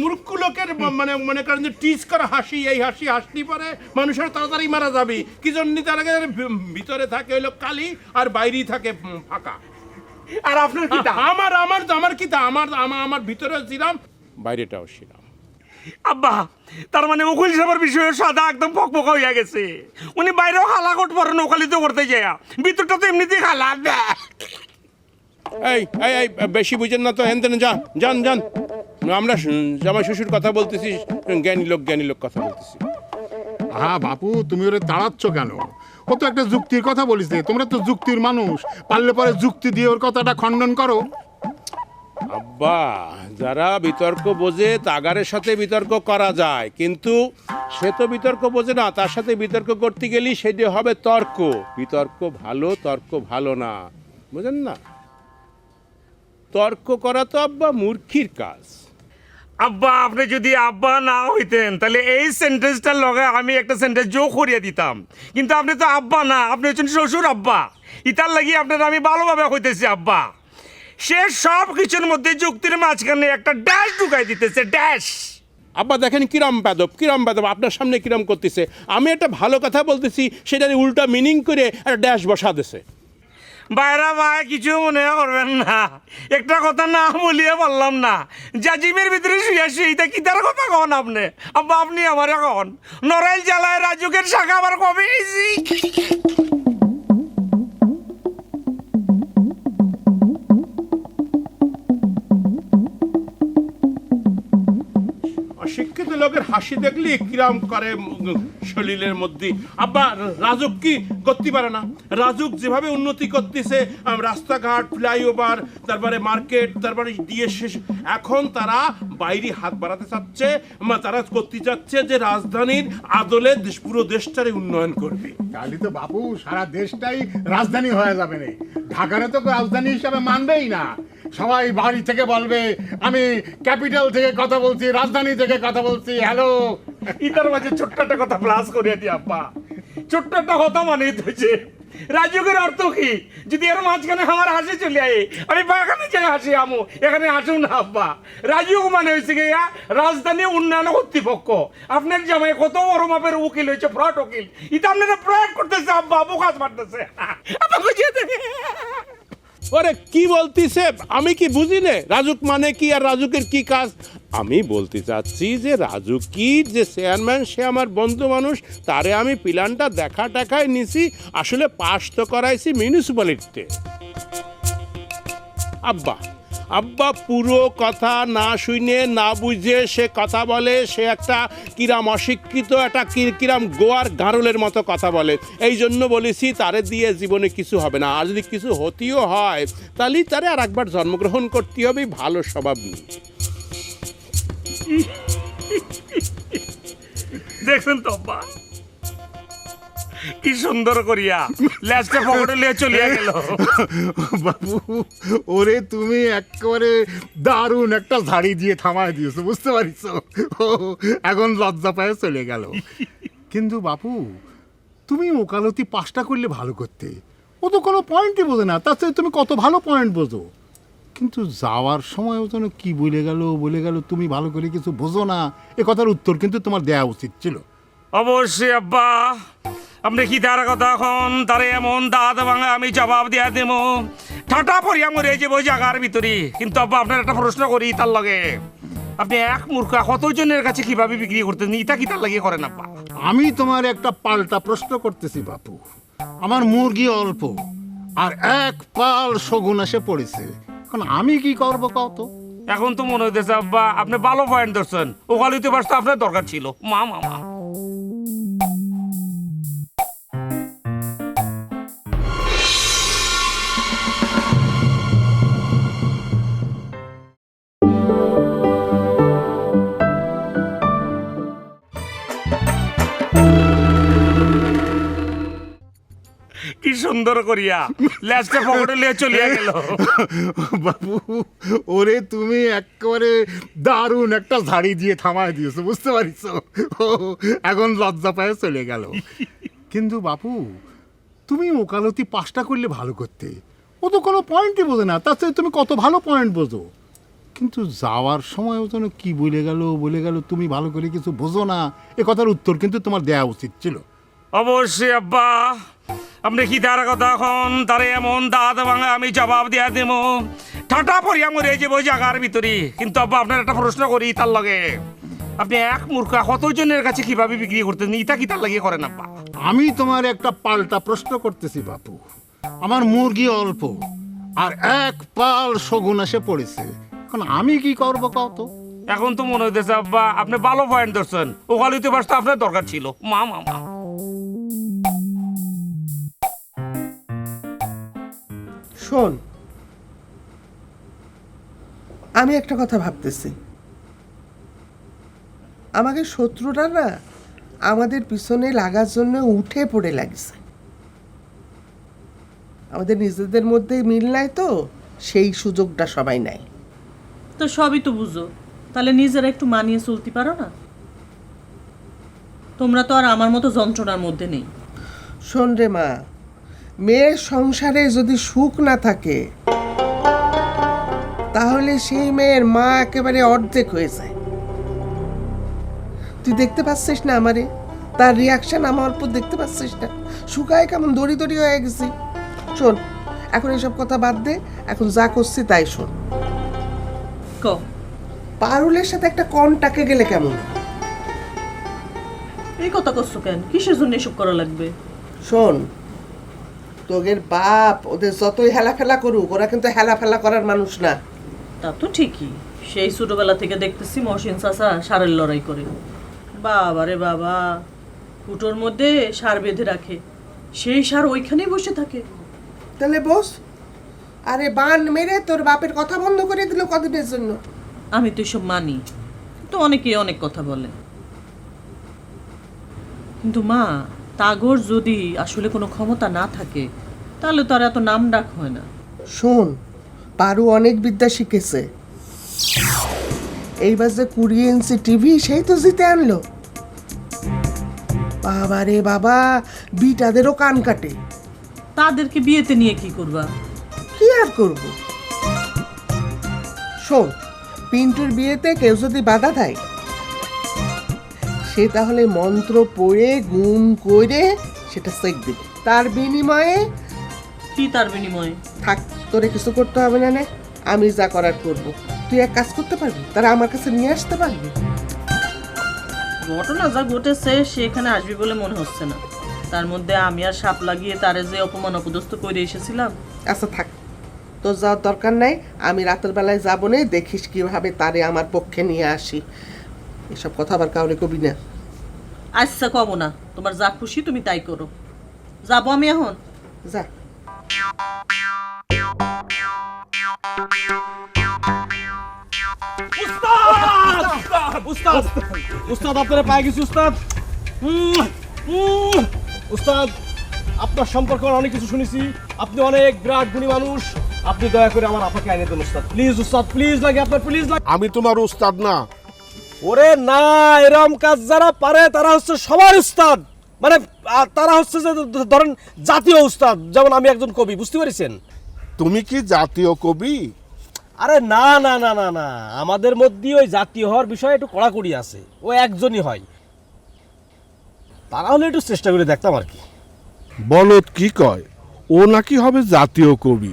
মূর্খ লোকের মানে মনে করেন যে টিচ করা হাসি। এই হাসি হাসলি পরে মানুষের তাড়াতাড়ি মারা যাবে। কি জন্য? তার আগে ভিতরে থাকে হলো কালি আর বাইরেই থাকে ফাঁকা। আর আপনার কি? আমার আমার আমার কি তা? আমার ভিতরে ছিলাম, বাইরেটাও ছিলাম। আব্বা তার মানে উকিল সাহেবের বিষয়ে সাদা একদম ফকফকা হইয়া গেছে। উনি বাইরেও খালা কোট পরেন ওকালিত করতে যায়, ভিতরটা তো এমনিতেই খালা। এই এই এই বেশি বুঝেন না তো, হেন তেন যান যান যান। আমরা জামাই শ্বশুর কথা বলতেছি, জ্ঞানী লোক কথা বলতেছি। হ্যাঁ বাপু, তুমি ওরে তাড়াচ্ছ কেন? ও তো একটা যুক্তির কথা বলিছে। তোমরা তো যুক্তির মানুষ, পারলে পরে যুক্তি দিয়ে ওর কথাটা খণ্ডন করো। আব্বা যারা বিতর্ক বোঝে তাগারের সাথে বিতর্ক করা যায়, কিন্তু সে তো বিতর্ক বোঝে না, তার সাথে বিতর্ক করতে গেলেই সেটা হবে তর্ক। বিতর্ক ভালো, তর্ক ভালো না, বুঝেন না? তর্ক করা তো আব্বা মূর্খির কাজ। আব্বা আপনি যদি আব্বা না হইতেন তাহলে এই সেন্টেন্সটার লগে আমি একটা সেন্টেন্স যোগ করিয়ে দিতাম, কিন্তু আপনি তো আব্বা না, আপনি হচ্ছেন শ্বশুর আব্বা। ইতার লাগি আপনার আমি ভালোভাবে হইতেছি আব্বা। সে সব কিছুর মধ্যে যুক্তির মাঝখানে একটা ড্যাশ ঢুকাই দিতেছে, ড্যাশ। আব্বা দেখেন কিরম বেদব, আপনার সামনে কিরম করতেছে। আমি একটা ভালো কথা বলতেছি, সেটার উল্টা মিনিং করে একটা ড্যাশ বসা দিছে। বাইরা ভাই কিছু মনে করবেন না, একটা কথা না বলিয়ে বললাম না। জাজিমের ভিতরে শুয়ে সেইটা কি তার কথা কন আপনি? আব্বা আপনি আমার এখন নড়াইল জেলায় রাজুকের শাখা আবার কবে এসেছি? শিক্ষিত লোকের হাসি দেখলে কিরাম করে শরীরের মধ্যে। আব্বা রাজুক কি করতে পারে না? রাজুক যেভাবে উন্নতি করতেছে, রাস্তাঘাট, ফ্লাইওভার, তারপরে মার্কেট, তারপরে দিয়ে শেষ, এখন তারা বাইরে হাত বাড়াতে চাচ্ছে, তারা করতে চাচ্ছে যে রাজধানীর আদলে পুরো দেশটারে উন্নয়ন করবে। তাহলে তো বাপু সারা দেশটাই রাজধানী হয়ে যাবে রে। ঢাকারে তো রাজধানী হিসাবে মানবেই না। সবাই বাড়ি থেকে বলবে আমি ক্যাপিটাল থেকে কথা বলছি, রাজধানী থেকে কথা বলছি। হ্যালো, ইতার মাঝে ছোট্ট একটা কথা প্লাস করিয়া দি আব্বা। ছোট্ট একটা কথা মানে হচ্ছে রাজুকের অর্থ কি? যদি এর মাঝখানে আমার হাসি চলে আয়, আমি বাগানে যাই হাসি আমু, এখানে হাসুন না আব্বা। রাজুক মানে হয়েছে গিয়া রাজধানী উন্নয়ন কর্তৃপক্ষ। আপনার জামাই কত বড় মাপের উকিল হয়েছে, ফ্রড উকিল। এটা আপনারা প্রয়োগ করতেছে আব্বা, বোকাজ মারতেছে। ওরে কি বলতিছে? আমি কি বুঝি নে রাজুক মানে কি আর রাজুকের কি কাজ? আমি বলতে চাচ্ছি যে রাজুক কি যে চেয়ারম্যান, সে আমার বন্ধু মানুষ, তারে আমি প্ল্যানটা দেখা টাকায় নিছি, আসলে পাস তো করাইছি মিউনিসিপ্যালিটিতে। আব্বা আব্বা পুরো কথা না শুনে না বুঝে সে কথা বলে, সে একটা কিরাম অশিক্ষিত, একটা কিরাম গোয়ার গারলের মতো কথা বলে। এই জন্য বলেছি তারে দিয়ে জীবনে কিছু হবে না, আর যদি কিছু হতেও হয় তাহলেই তারে আর একবার জন্মগ্রহণ করতে হবে ভালো স্বভাব নিয়ে। দেখছেন তো আব্বা কি সুন্দর করিয়া ল্যাজটা পকেটে লিয়ে চলিয়া গেল। বাবু, ওরে তুমি একেবারে দারুণ একটা ঝাড়ি দিয়ে থামায় দিয়েছো, বুঝতে পারিস? এখন লজ্জা পায়ে চলে গেল। কিন্তু বাপু, তুমি ওকালতি পাসটা করলে ভালো করতে, ও তো কোনো পয়েন্টই বোঝে না, তার চেয়ে তুমি কত ভালো পয়েন্ট বোঝো। কিন্তু যাওয়ার সময় ও যেন কি বলে গেল তুমি ভালো করে কিছু বোঝো না, এ কথার উত্তর কিন্তু তোমার দেওয়া উচিত ছিল। অবশ্যই আব্বা, আপনি কি তার কথা এখন তারে এমন দাঁত ভাঙা আমি জবাব দিয়া দেব, ঠাটা পড়িয়া মরে যাবো জায়গার ভিতরে। কিন্তু আব্বা আপনার একটা প্রশ্ন করি, তার লগে আপনি এক মূর্খা কতজনের কাছে কিভাবে বিক্রি করতেন, ইটা কি তার লাগিয়ে করেন আব্বা? আমি তোমার একটা পাল্টা প্রশ্ন করতেছি বাপু। আমার মুরগি অল্প আর এক পাল শগুন এসে পড়েছে, এখন আমি কি করবো কত? এখন তো মনে হইতেছে আব্বা আপনি ভালো পয়েন্ট ধরছেন, ওকালতি পাস তো আপনার দরকার ছিল। মা মা মা কি সুন্দর করিয়া ল্যাজটা পকেটে লিয়ে চলিয়া গেল। বাবু, ওরে তুমি একেবারে দারুণ একটা ঝাড়ি দিয়ে থামায় দিয়েছো, বুঝতে পারিস? এখন লজ্জা পায়ে চলে গেল। কিন্তু বাপু, তুমি ওকালতি পাসটা করলে ভালো করতে, ও তো কোনো পয়েন্টই বোঝে না, তার চেয়ে তুমি কত ভালো পয়েন্ট বোঝো। কিন্তু যাওয়ার সময় ও যেন কি বলে গেল তুমি ভালো করে কিছু বোঝো না, এ কথার উত্তর কিন্তু তোমার দেওয়া উচিত ছিল। অবশ্যই আব্বা, আপনি কি তার কথা এখন তারে এমন দাঁত ভাঙা আমি জবাব দিয়া দেব, ঠাটা পড়িয়া মরে যাবো জায়গার ভিতরে। কিন্তু আব্বা আপনার একটা প্রশ্ন করি, তার লগে আপনি এক মূর্খা কতজনের কাছে কিভাবে বিক্রি করতেন, ইটা কি তার লাগিয়ে করেন আব্বা? আমি তোমার একটা পাল্টা প্রশ্ন করতেছি বাপু। আমার মুরগি অল্প আর এক পাল শগুন এসে পড়েছে, এখন আমি কি করবো কত? এখন তো মনে হইতেছে আব্বা আপনি ভালো পয়েন্ট ধরছেন, ওকালতি পাস তো আপনার দরকার ছিল। মা মা মা শোন, আমি একটা কথা ভাবতেছি, আমাকে শত্রুরা না আমাদের পিছনে লাগার জন্য উঠে পড়ে লাগছে। আমাদের নিজেদের মধ্যে মিল নাই তো, সেই সুযোগটা সবাই নাই। তো সবই তো বুঝো, তাহলে নিজেরা একটু মানিয়ে চলতে পারো না? তোমরা তো আর আমার মতো যন্ত্রণার মধ্যে নেই। শোন রে মা, মেয়ের সংসারে যদি সুখ না থাকে তাহলে সেই মেয়ের মা একেবারে অর্ধেক হয়ে যায়। তুই দেখতে পাচ্ছিস না আমারে, তার রিয়াকশন আমার উপর দেখতে পাচ্ছিস না? শুকায় কেমন দড়ি দড়ি হয়ে গেছি। শোন, এখন এসব কথা বাদ দে, এখন যা করছি তাই শোন। পারুলের সাথে একটা কন্টাক্টে গেলে কেমন? এই কথা করছো কেন? কিসের জন্য এসব করা লাগবে? শোন, তোদের বাপ ওদের যতই হেলাফেলা করুক, ওরা কিন্তু হেলাফেলা করার মানুষ না। তা তো ঠিকই, সেই ছোটবেলা থেকে দেখতেছি মহসিন চাচা সারের লড়াই করে। বাবা রে বাবা, কুটোর মধ্যে সার বেঁধে রাখে, সেই সার ওইখানেই বসে থাকে। তাহলে বস, আরে বান মেরে তোর বাপের কথা বন্ধ করে দিল কদিনের জন্য। আমি তো এসব মানি, তো অনেকে অনেক কথা বলে। কিন্তু মা, তাগর যদি আসলে কোনো ক্ষমতা না থাকে তাহলে তো আর এত নাম ডাক হয় না। শোন, পারু অনেক বিদ্যা শিখেছে। এইবার যে 20 ইঞ্চি টিভি সেই তো জিতে আনলো। বাবা রে বাবা, বিটাদেরও কান কাটে। তাদেরকে বিয়েতে নিয়ে কি করবা? কি আর করব? শোন, পিন্টুর বিয়েতে কেউ যদি বাধা দেয়, সে তাহলে মন্ত্র পড়ে গুম করে সেটা চেক দিবে। তার বিনিময়ে কি? তার বিনিময়ে থাক, তোরে কিছু করতে হবে না, আমি যা করার করব। তুই এক কাজ করতে পারবি, তারা আমার কাছে নিয়ে আসতে পারবি। ঘটনা যা ঘটেছে সে এখানে আসবে বলে মনে হচ্ছে না। তার মধ্যে আমি আর সাপ লাগিয়ে তারে যে অপমান অপদস্থ করে এসেছিলাম। আচ্ছা থাক, তোর যাওয়ার দরকার নাই, আমি রাতের বেলায় যাবো না, দেখিস কিভাবে তারে আমার পক্ষে নিয়ে আসি। এসব কথা আবার কাউরে কবি না। আচ্ছা কব না, তোমার যা খুশি তুমি তাই করো। যাবো আমি এখন। যা। উস্তাদ উস্তাদ আপনারা পাই গেছি উস্তাদ। উস্তাদ আপনার সম্পর্কে অনেক কিছু শুনেছি, আপনি অনেক বিরাট গুণী মানুষ, আপনি দয়া করে আমার আপাকে এনে দেন উস্তাদ, প্লিজ উস্তাদ, প্লিজ লাগে আপনার, প্লিজ লাগে। আমি তোমার উস্তাদ না। ওরে না, এরম কাজ যারা পারে তারা হচ্ছে সবার উস্তাদ, মানে তারা হচ্ছে যে ধরেন জাতীয় উস্তাদ, যেমন আমি একজন কবি, বুঝতে পেরেছেন? তুমি কি জাতীয় কবি? আরে না না না না না, আমাদের মধ্যে ওই জাতীয় হওয়ার বিষয়ে একটু কড়াকড়ি আছে, ও একজনই হয়, তারা হলে একটু চেষ্টা করে দেখতাম আর কি। বলত কি কয়, ও নাকি হবে জাতীয় কবি।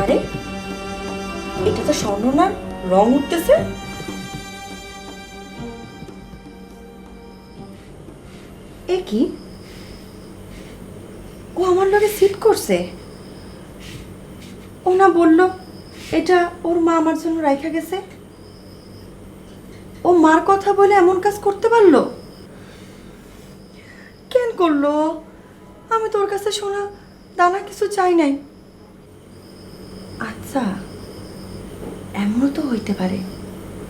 আরে এটা তো স্বর্ণনার রং উঠতেছে। এ কি, ও আমার লগে সিট করছে? ও না বললো এটা ওর মা আমার জন্য রাইখা গেছে? ও মার কথা বলে এমন কাজ করতে পারলো? কেন করলো? আমি তোর কাছে শোনা দানা কিছু চাই নাই। আচ্ছা, এমনও তো হইতে পারে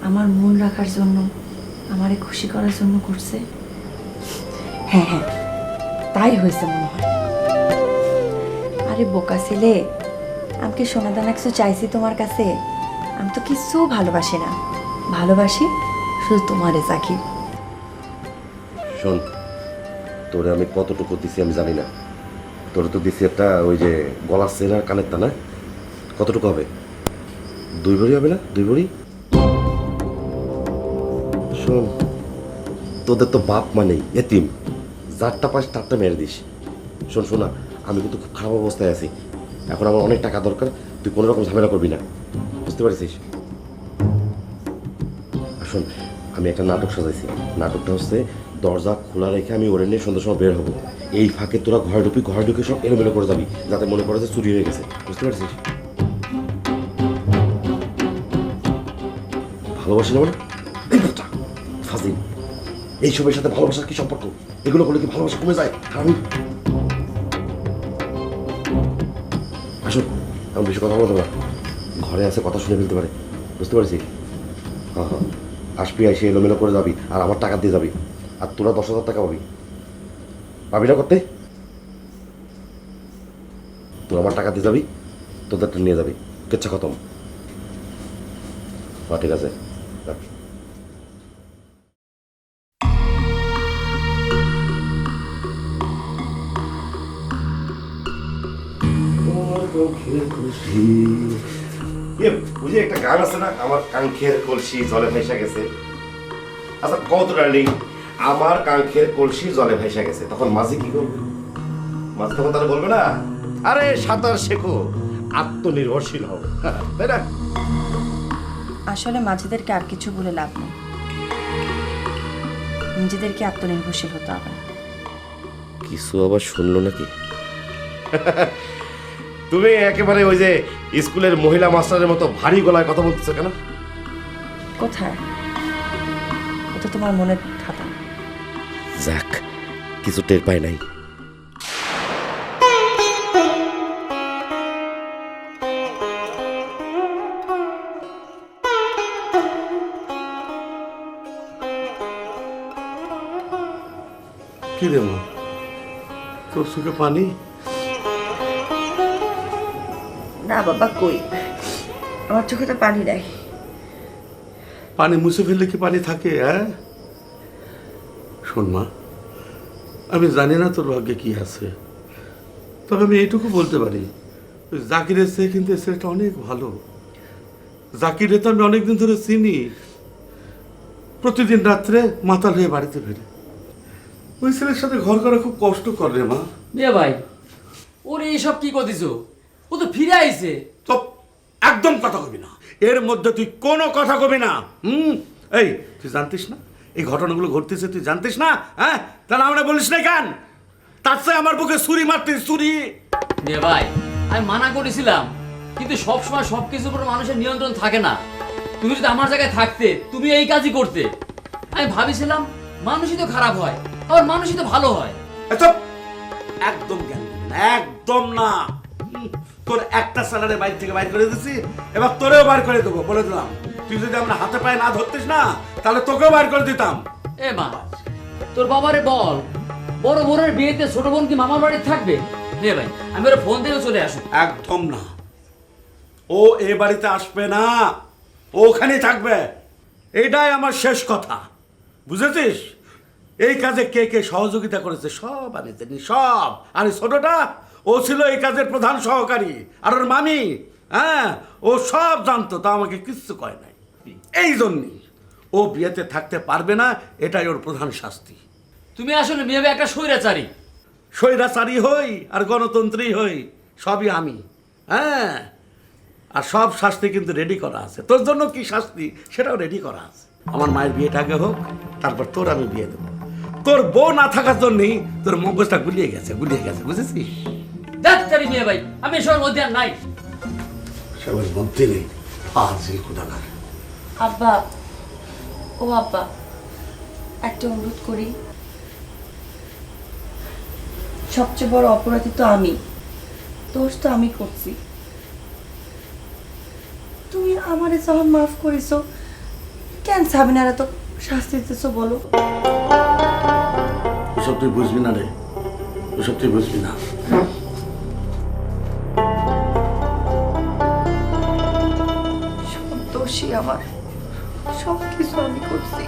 আমার মন রাখার জন্য, আমারে খুশি করার জন্য করছে। হ্যাঁ হ্যাঁ, তাই হয়েছে মনে হয়। আরে বোকা ছেলে, আমি কি সোনা দানা কিছু চাইছি তোমার কাছে? আমি তো কিছু ভালোবাসি না, ভালোবাসি শুধু তোমারে জাকির। শোন, তোরে আমি কতটুকু দিছি আমি জানি না, তোরে তো দিছি একটা ওই যে গলার চেনার কানের তা না, কতটুকু হবে? 2 ভরি হবে না? 2 ভরি। শোন, তোদের তো বাপ মানেই এতিম, যারটা পাস তারটা মেরে দিস। শোন শোনা, আমি কিন্তু খুব খারাপ অবস্থায় আছি, এখন আমার অনেক টাকা দরকার, তুই কোনো রকম ঝামেলা করবি না, বুঝতে পারছিস? শোন, আমি একটা নাটক সাজাইছি, নাটকটা হচ্ছে দরজা খোলা রেখে আমি ওরে নিয়ে সন্ধ্যার সময় বের হবো, এই ফাঁকে তোরা ঘরে ঢুকে সব এলোমেলো করে যাবি, যাতে মনে করে যে চুরি হয়ে গেছে, বুঝতে পারছিস? ভালোবাসি না মানে এই বাচ্চা ফাজিল, এইসবের সাথে ভালোবাসার কি সম্পর্ক? এগুলো করলে কি ভালোবাসা কমে যায়? আমি আসুন, আমি বেশি কথা বলতে না, ঘরে আছে কথা শুনে ফেলতে পারে, বুঝতে পারছি? হ্যাঁ হ্যাঁ, আসবি, এসে এলোমেলো করে যাবি, আর আমার টাকা দিয়ে যাবি, আর তোরা 10,000 টাকা পাবি, পাবি না করতে? তোর আমার টাকা দিয়ে যাবি, তোদেরটা নিয়ে যাবি, কেচ্ছা খতম। হ্যাঁ ঠিক আছে, রাখ। বুঝি একটা গান আছে না, আমার কাঙ্ক্ষের কলসি জলে ভেসে গেছে। আচ্ছা কত ডার্লিং, আমার কাঙ্ক্ষের কলসি জলে ভেসে গেছে, তখন মাঝি কি করবে? মাঝি তখন তারা বলবে না, আরে সাঁতার শেখো, আত্মনির্ভরশীল হও, তাই না? আসলে মাঝিদেরকে আর কিছু বলে লাভ নেই, নিজেদেরকে আত্মনির্ভরশীল হতে হবে। কিছু আবার শুনলো নাকি? তুমি একেবারে ওই যে স্কুলের মহিলা মাস্টারের মতো ভারী গলায় কথা বলতেছো কেন? কোথায়? ওটা তোমার মনের খাতা। যাক, কিছু টের পাই নাই। কি রে মা, তোর চোখে পানি? না বাবা, কই, আমার চোখে তো পানি নাই। পানি মুছে ফেললে কি পানি থাকে? হ্যাঁ শোন মা, আমি জানি না তোর ভাগ্যে কি আছে, তবে আমি এইটুকু বলতে পারি, ওই জাকিরের চেয়ে কিন্তু এই ছেলেটা অনেক ভালো। জাকিরে তো আমি অনেকদিন ধরে চিনি, প্রতিদিন রাত্রে মাতাল হয়ে বাড়িতে ফেরে। ওই ছেলের সাথে ঘর করা খুব কষ্ট করে মা। মিয়া ভাই, ওরে এসব কি করতেছো? ও তো ফিরে আইছে। তো একদম কথা কবি না, এর মধ্যে তুই কোনো কথা কবি না। এই তুই জানতিস না এই ঘটনাগুলো ঘটতেছে তুই জানতিস না? হ্যাঁ, তাহলে আমরা বলিস না কেন? তার চেয়ে আমার বুকে ছুরি মারতিস, ছুরি। নে ভাই, আমি মানা করেছিলাম, কিন্তু সবসময় সবকিছুর উপর মানুষের নিয়ন্ত্রণ থাকে না। তুমি যদি আমার জায়গায় থাকতে তুমি এই কাজই করতে। আমি ভাবিছিলাম মানুষই তো খারাপ হয়, আবার মানুষই তো ভালো হয়। একদম জ্ঞান দিবি না, একদম না। তোর একটা স্যালারি বাইরে থেকে বাইর করে দিছি, এবার তোরেও বাইর করে দেবো, বলে দিলাম। তুই যদি আমরা হাতে পায়ে না ধরতিস না, তাহলে তোকেও বাইর করে দিতাম। এ মা, তোর বাবারে বল বড় বোনের বিয়েতে ছোট বোন কি মামার বাড়িতে থাকবে? নে ভাই, আমি ওরা ফোন দিয়ে চলে আসুন। একদম না, ও এ বাড়িতে আসবে না, ও ওখানেই থাকবে। এইটাই আমার শেষ কথা, বুঝেছিস? এই কাজে কে কে সহযোগিতা করেছে সব আমি জানি, সব। আর এই ছোটটা, ও ছিল এই কাজের প্রধান সহকারী, আর ওর মামি, হ্যাঁ, ও সব জানতো, তা আমাকে কিচ্ছু কয় নাই। এই জন্যই ও বিয়েতে থাকতে পারবে না, এটাই ওর প্রধান শাস্তি। তুমি আসলে মেয়ে একটা স্বৈরাচারী। স্বৈরাচারী হই আর গণতন্ত্রী হই, সবই আমি। হ্যাঁ, আর সব শাস্তি কিন্তু রেডি করা আছে। তোর জন্য কি শাস্তি সেটাও রেডি করা আছে। আমার মায়ের বিয়েটা আগে হোক, তারপর তোর আমি বিয়ে দেবো। তোর বউ না থাকার জন্যই তোর মগজটা গুলিয়ে গেছে, বুঝেছিস? ডাক্তারি মেয়ে ভাই, আমি এসবের মধ্যে আর নাই। সবার মধ্যে নেই, ফাজিল কোথাকার। আব্বা, ও আব্বা, একটা অনুরোধ করি। সবচেয়ে বড় অপরাধী তো আমি, দোষ তো আমি করছি। তুমি আমারে যখন মাফ করেছো, কেন সাবিনারা তো শাস্তি দিতেছো বলো? ওসব তুই বুঝবি না রে, ওসব তুই বুঝবি না। সব দোষী আমার, সব কিছু আমি করছি।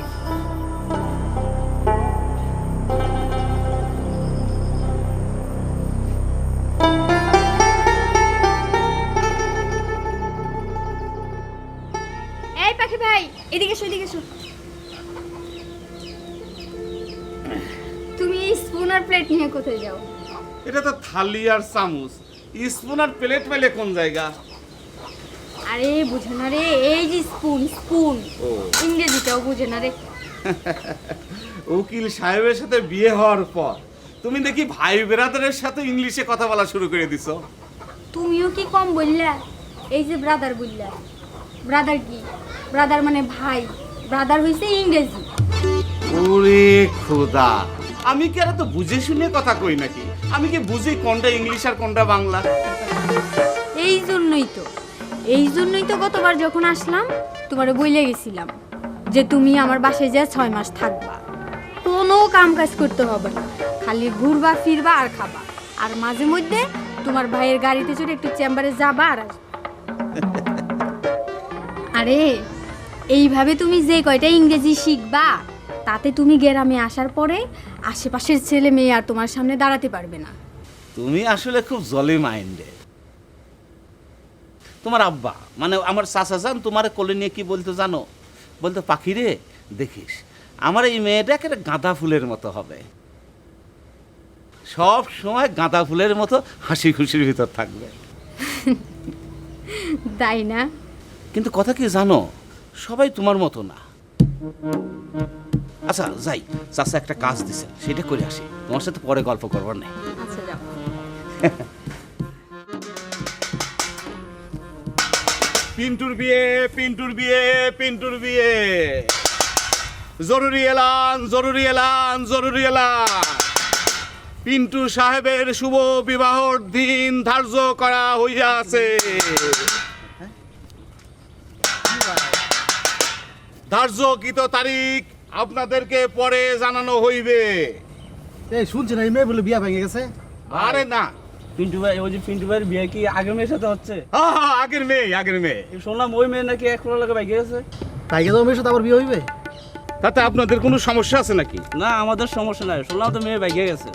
এই পাখি ভাই, এদিকে এসো, এদিকে এসো। তুমি স্পুন আর প্লেট নিয়ে কোথায় যাও? এটা তো থালি আর চামচ, স্পুন আর প্লেট পেলে কোন জায়গা? আরে বুঝে না রে, এই যে স্পুন, স্পুন ইংরেজিটাও বুঝে না রে। উকিল সাহেবের সাথে বিয়ে হওয়ার পর তুমি দেখি ভাই ব্রাদারের সাথে ইংলিশে কথা বলা শুরু করে দিছো। তুমিও কি কম বললা? এই যে ব্রাদার বললা, ব্রাদার কি? ব্রাদার মানে ভাই, ব্রাদার হইছে ইংরেজি। ওরে খোদা, আমি কি আর তো বুঝে শুনে কথা কই নাকি? আমি কি বুঝি কোনটা ইংলিশ আর কোনটা বাংলা? এই জন্যই তো গতবার যখন আসলাম তোমারে বইলে গেছিলাম যে তুমি আমার বাসায় যা 6 মাস থাকবা, কোনো কাম কাজ করতে হবে না, খালি ঘুরবা ফিরবা আর খাবা, আর মাঝে মধ্যে তোমার ভাইয়ের গাড়িতে চড়ে একটু চেম্বারে যাবা আর আসবা। আরে এইভাবে তুমি যে কয়টা ইংরেজি শিখবা, তাতে তুমি গ্রামে আসার পরে আশেপাশের ছেলে মেয়ে আর তোমার সামনে দাঁড়াতে পারবে না। তুমি আসলে খুব জলি মাইন্ডে। তোমার আব্বা মানে আমার চাচা যান তোমার কোলে নিয়ে কি বলতো জানো? বলতো, পাখি রে দেখিস আমার এই মেয়েটা একটা গাঁদা ফুলের মতো হবে, সব সময় গাঁদা ফুলের মতো হাসি খুশির ভিতর থাকবে। তাই না? কিন্তু কথা কি জানো, সবাই তোমার মতো না। আচ্ছা যাই, চাচা একটা কাজ দিছে, সেটা করে আসি, তোমার সাথে পরে গল্প করবার নেই। আচ্ছা যাও। পিন্টুর বিয়ে, পিন্টুর বিয়ে, পিন্টুর বিয়ে, জরুরি এলান, জরুরি এলান, জরুরি এলান। পিন্টু সাহেবের শুভ বিবাহর দিন ধার্য করা হইয়াছে। ধার্যকৃত তারিখ আপনাদেরকে পরে জানানো হইবে। এই শুনছি না, এই মেয়ে বলে বিয়া ভেঙে গেছে। আরে না, পিন্টু ভাই, ওই যে পিন্টু ভাইয়ের বিয়ে কি আগের মেয়ের সাথে হচ্ছে? হ্যাঁ হ্যাঁ, আগের মেয়ে, আগের মেয়ে। শুনলাম ওই মেয়ে নাকি এক লোকে ভাই গেছে। তাই গেছে মেয়ের সাথে আবার বিয়ে হইবে? তাতে আপনাদের কোনো সমস্যা আছে নাকি? না, আমাদের সমস্যা নাই, শুনলাম তো মেয়ে ভাই গেছে।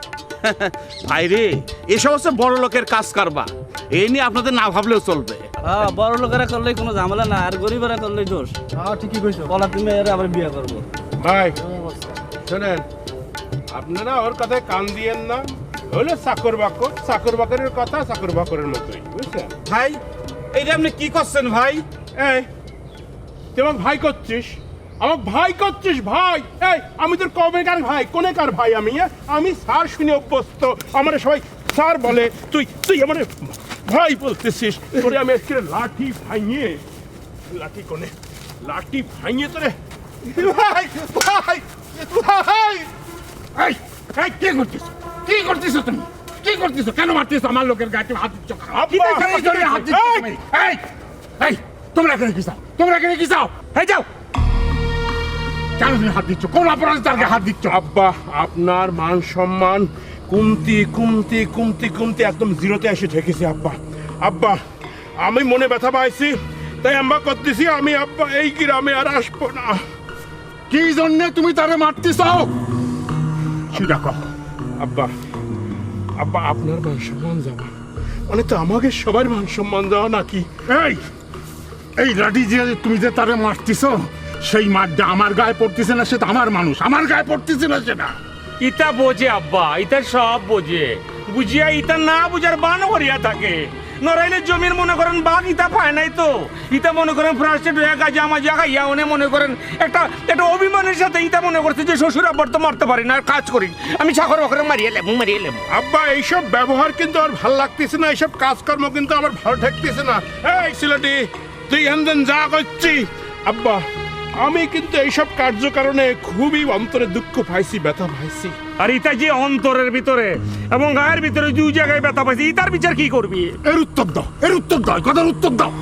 ভাই রে, এসব হচ্ছে বড় লোকের কাজ কারবার, এই নিয়ে আপনাদের না ভাবলেও চলবে। হ্যাঁ, বড় লোকেরা করলেই কোনো ঝামেলা না, আর গরিবেরা করলেই দোষ। হ্যাঁ ঠিকই কইছো। বলা তুমি এর আবার বিয়ে করবো। ভাই শোনেন, আপনারা ওর কথায় কান দিয়েন না, হলো চাকর বাকর, চাকর বাকরের কথা চাকর বাকরের মতোই, বুঝছেন? ভাই এইটা আপনি কি করছেন ভাই? এই তুই আমার ভাই করছিস, আমার ভাই করছিস ভাই? এই আমি তোর কবেকার ভাই, কোনেকার ভাই আমি? আমি স্যার শুনে অভ্যস্ত, আমার সবাই স্যার বলে। তুই তুই আমার ভাই বলতেছিস? তোরে আমি আজকে লাঠি ভাঙিয়ে, লাঠি কোনে, লাঠি ভাঙিয়ে তোরে ভাই ভাই ভাই। এই এই কি করছিস? কি করছিস তুমি? কি করছিস? কেন মারছিস আমার লোকের গায়ে হাত দিচ্ছ? হাত দিচ্ছ তুমি? এই এই তোমরা এখানে কি চাও? তোমরা এখানে কি চাও? এই যাও, কেন তুমি হাত দিচ্ছ? কোন অপরাধে তার গায়ে হাত দিচ্ছ? আব্বা, আপনার মান সম্মান কমতি কমতি কমতি কমতি একদম জিরোতে এসে ঠেকেছে আব্বা। আব্বা, আমি মনে ব্যথা পাইছি, তাই আম্মা করতেছি আমি আব্বা এই গ্রামে আর আসবো না। কি জন্যে তুমি তারে মারতে চাও সেটা কও। আব্বা, আব্বা আপনার মান সম্মান যাওয়া মানে তো আমাকে সবার মান সম্মান দেওয়া নাকি? এই এই লাঠি যে তুমি যে তারে মারতেছ, সেই মারটা আমার গায়ে পড়তেছে না, সেটা আমার মানুষ, আমার গায়ে পড়তেছে না সেটা। ইতা বোঝে আব্বা, ইতা সব বোঝে, বুঝিয়া ইতা না বুঝার বান করিয়া থাকে। নরাইলে জমির মনে করেন বাঘ ইতা পায় নাই তো, ইতা মনে করেন ফ্রাস্ট্রেট হয়ে গেছে আমার জায়গা ইয়া উনি মনে করেন একটা একটা অভিমানের সাথে ইতা মনে করছে যে শ্বশুর আব্বার তো মারতে পারি না, আর কাজ করি আমি চাকর বাকরে মারিয়ে লেবো। আব্বা এইসব ব্যবহার কিন্তু আর ভাল লাগতেছে না, এইসব কাজকর্ম কিন্তু আমার ভালো ঠেকতেছে না। এই ছেলেটি তুই এনদেন যা করছি। আব্বা, আমি কিন্তু এইসব কার্যকারণে খুবই অন্তরে দুঃখ পাইছি, ব্যথা পাইছি। আর ইতা যে অন্তরের ভিতরে এবং গায়ের ভিতরে দুই জায়গায় ব্যথা পাইছি, ইতার বিচার কি করবি? এর উত্তর দাও, এর উত্তর দাও, কথার উত্তর দাও।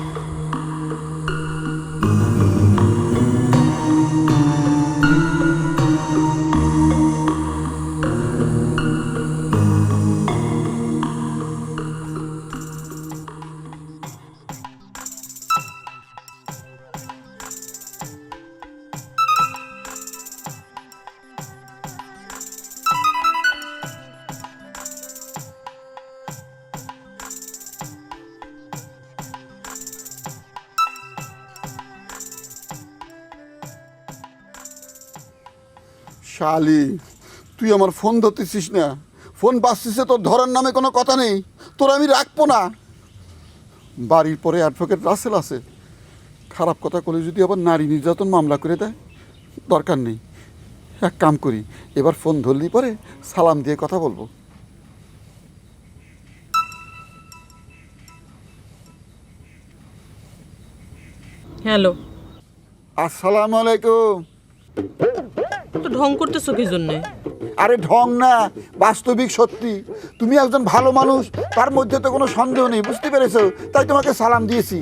শালি, তুই আমার ফোন ধরতেছিস না, ফোন বাজতেছে, তোর ধরার নামে কোনো কথা নেই, তোর আমি রাখবো না। বাড়ির পরে অ্যাডভোকেট রাসেল আছে, খারাপ কথা বলে যদি আবার নারী নির্যাতন মামলা করে দেয়, দরকার নেই। এক কাম করি, এবার ফোন ধরলেই পরে সালাম দিয়ে কথা বলবো। হ্যালো, আসসালামু আলাইকুম। তো ঢং করতেছো কি জন্যে? আরে ঢং না, বাস্তবিক সত্যি। তুমি একজন ভালো মানুষ, তার মধ্যে তো কোনো সন্দেহ নেই, বুঝতে পেরেছো? তাই তোমাকে সালাম দিয়েছি।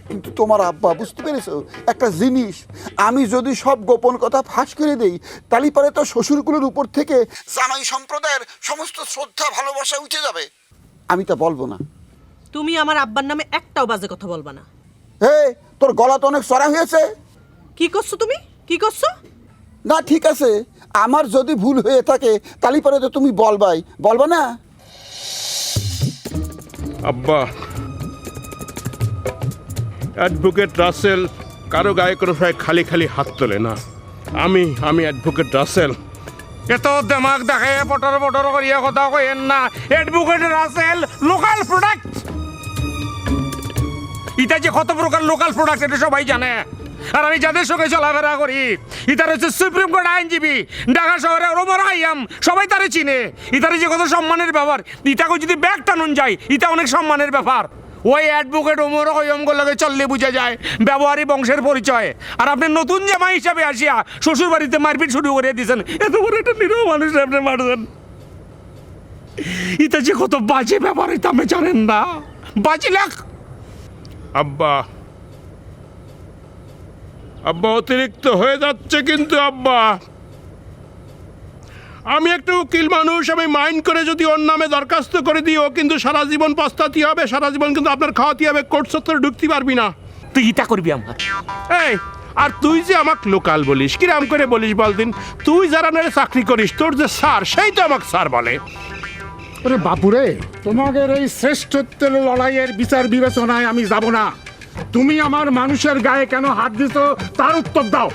কিন্তু তোমার আব্বা, বুঝতে পেরেছো একটা জিনিস, আমি যদি সব গোপন কথা ফাঁস করে দেই, তাহলে পরে তো শ্বশুরগুলোর উপর থেকে জামাই সম্প্রদায়ের সমস্ত শ্রদ্ধা ভালোবাসা উঠে যাবে। আমি তা বলবো না। তুমি আমার আব্বার নামে একটাও বাজে কথা বলবা না। হে, তোর গলা তো অনেক চড়া হয়েছে। কি করছো তুমি? কি করছো? না ঠিক আছে, আমার যদি ভুল হয়ে থাকে তাহলে পরে তো তুমি বলবাই, বলবা না? আব্বা, অ্যাডভোকেট রাসেল কারো গায়ে কোনো প্রায় খালি খালি হাত তোলে না। আমি অ্যাডভোকেট রাসেল। এত দেমাগ দেখায় পটর পটর করিয়া কথা কইেন না। অ্যাডভোকেট রাসেল লোকাল প্রোডাক্ট, ইটা যে কত প্রকার লোকাল প্রোডাক্ট এটা সবাই জানে। আর আমি যাদের সঙ্গে চলাফেরা করি, ইতার হচ্ছে সুপ্রিম কোর্ট আইনজীবী, ঢাকা শহরে ওমর হাইয়াম, সবাই তারে চিনে। ইতারে যে কত সম্মানের ব্যাপার, ইটাকে যদি ব্যাগ টানুন যায়, ইটা অনেক সম্মানের ব্যাপার। ওই অ্যাডভোকেট ওমর হাইয়ামগুলো লাগে চললে বোঝা যায় ব্যবহারী বংশের পরিচয়। আর আপনি নতুন জামাই হিসাবে আসিয়া শ্বশুর বাড়িতে মারপিট শুরু করে দিয়েছেন, এত বড় একটা নিরীহ মানুষ আপনি মারছেন। ইটা যে কত বাজে ব্যাপার, এটা আপনি জানেন না। বাজি লাখ। আব্বা, আব্বা অতিরিক্ত হয়ে যাচ্ছে কিন্তু। আব্বা, আমি একটা উকিল মানুষ, আমি মাইন্ড করে যদি ওর নামে দরখাস্ত করে দিই, ও কিন্তু সারা জীবন পস্তাতে হবে, সারা জীবন কিন্তু আপনার খাওয়াতে হবে, কোর্ট সত্তরে ঢুকতে পারবি না। তুই ইটা করবি আমার? এই, আর তুই যে আমাকে লোকাল বলিস, কিরাম করে বলিস বলদিন? তুই যারা নারে চাকরি করিস, তোর যে স্যার, সেই তো আমাকে স্যার বলে। ওরে বাপুরে, তোমাদের এই শ্রেষ্ঠত্বের লড়াইয়ের বিচার বিবেচনায় আমি যাব না। তুমি আমার মানুষের গায়ে কেন হাত দিছো তার উত্তর দাও।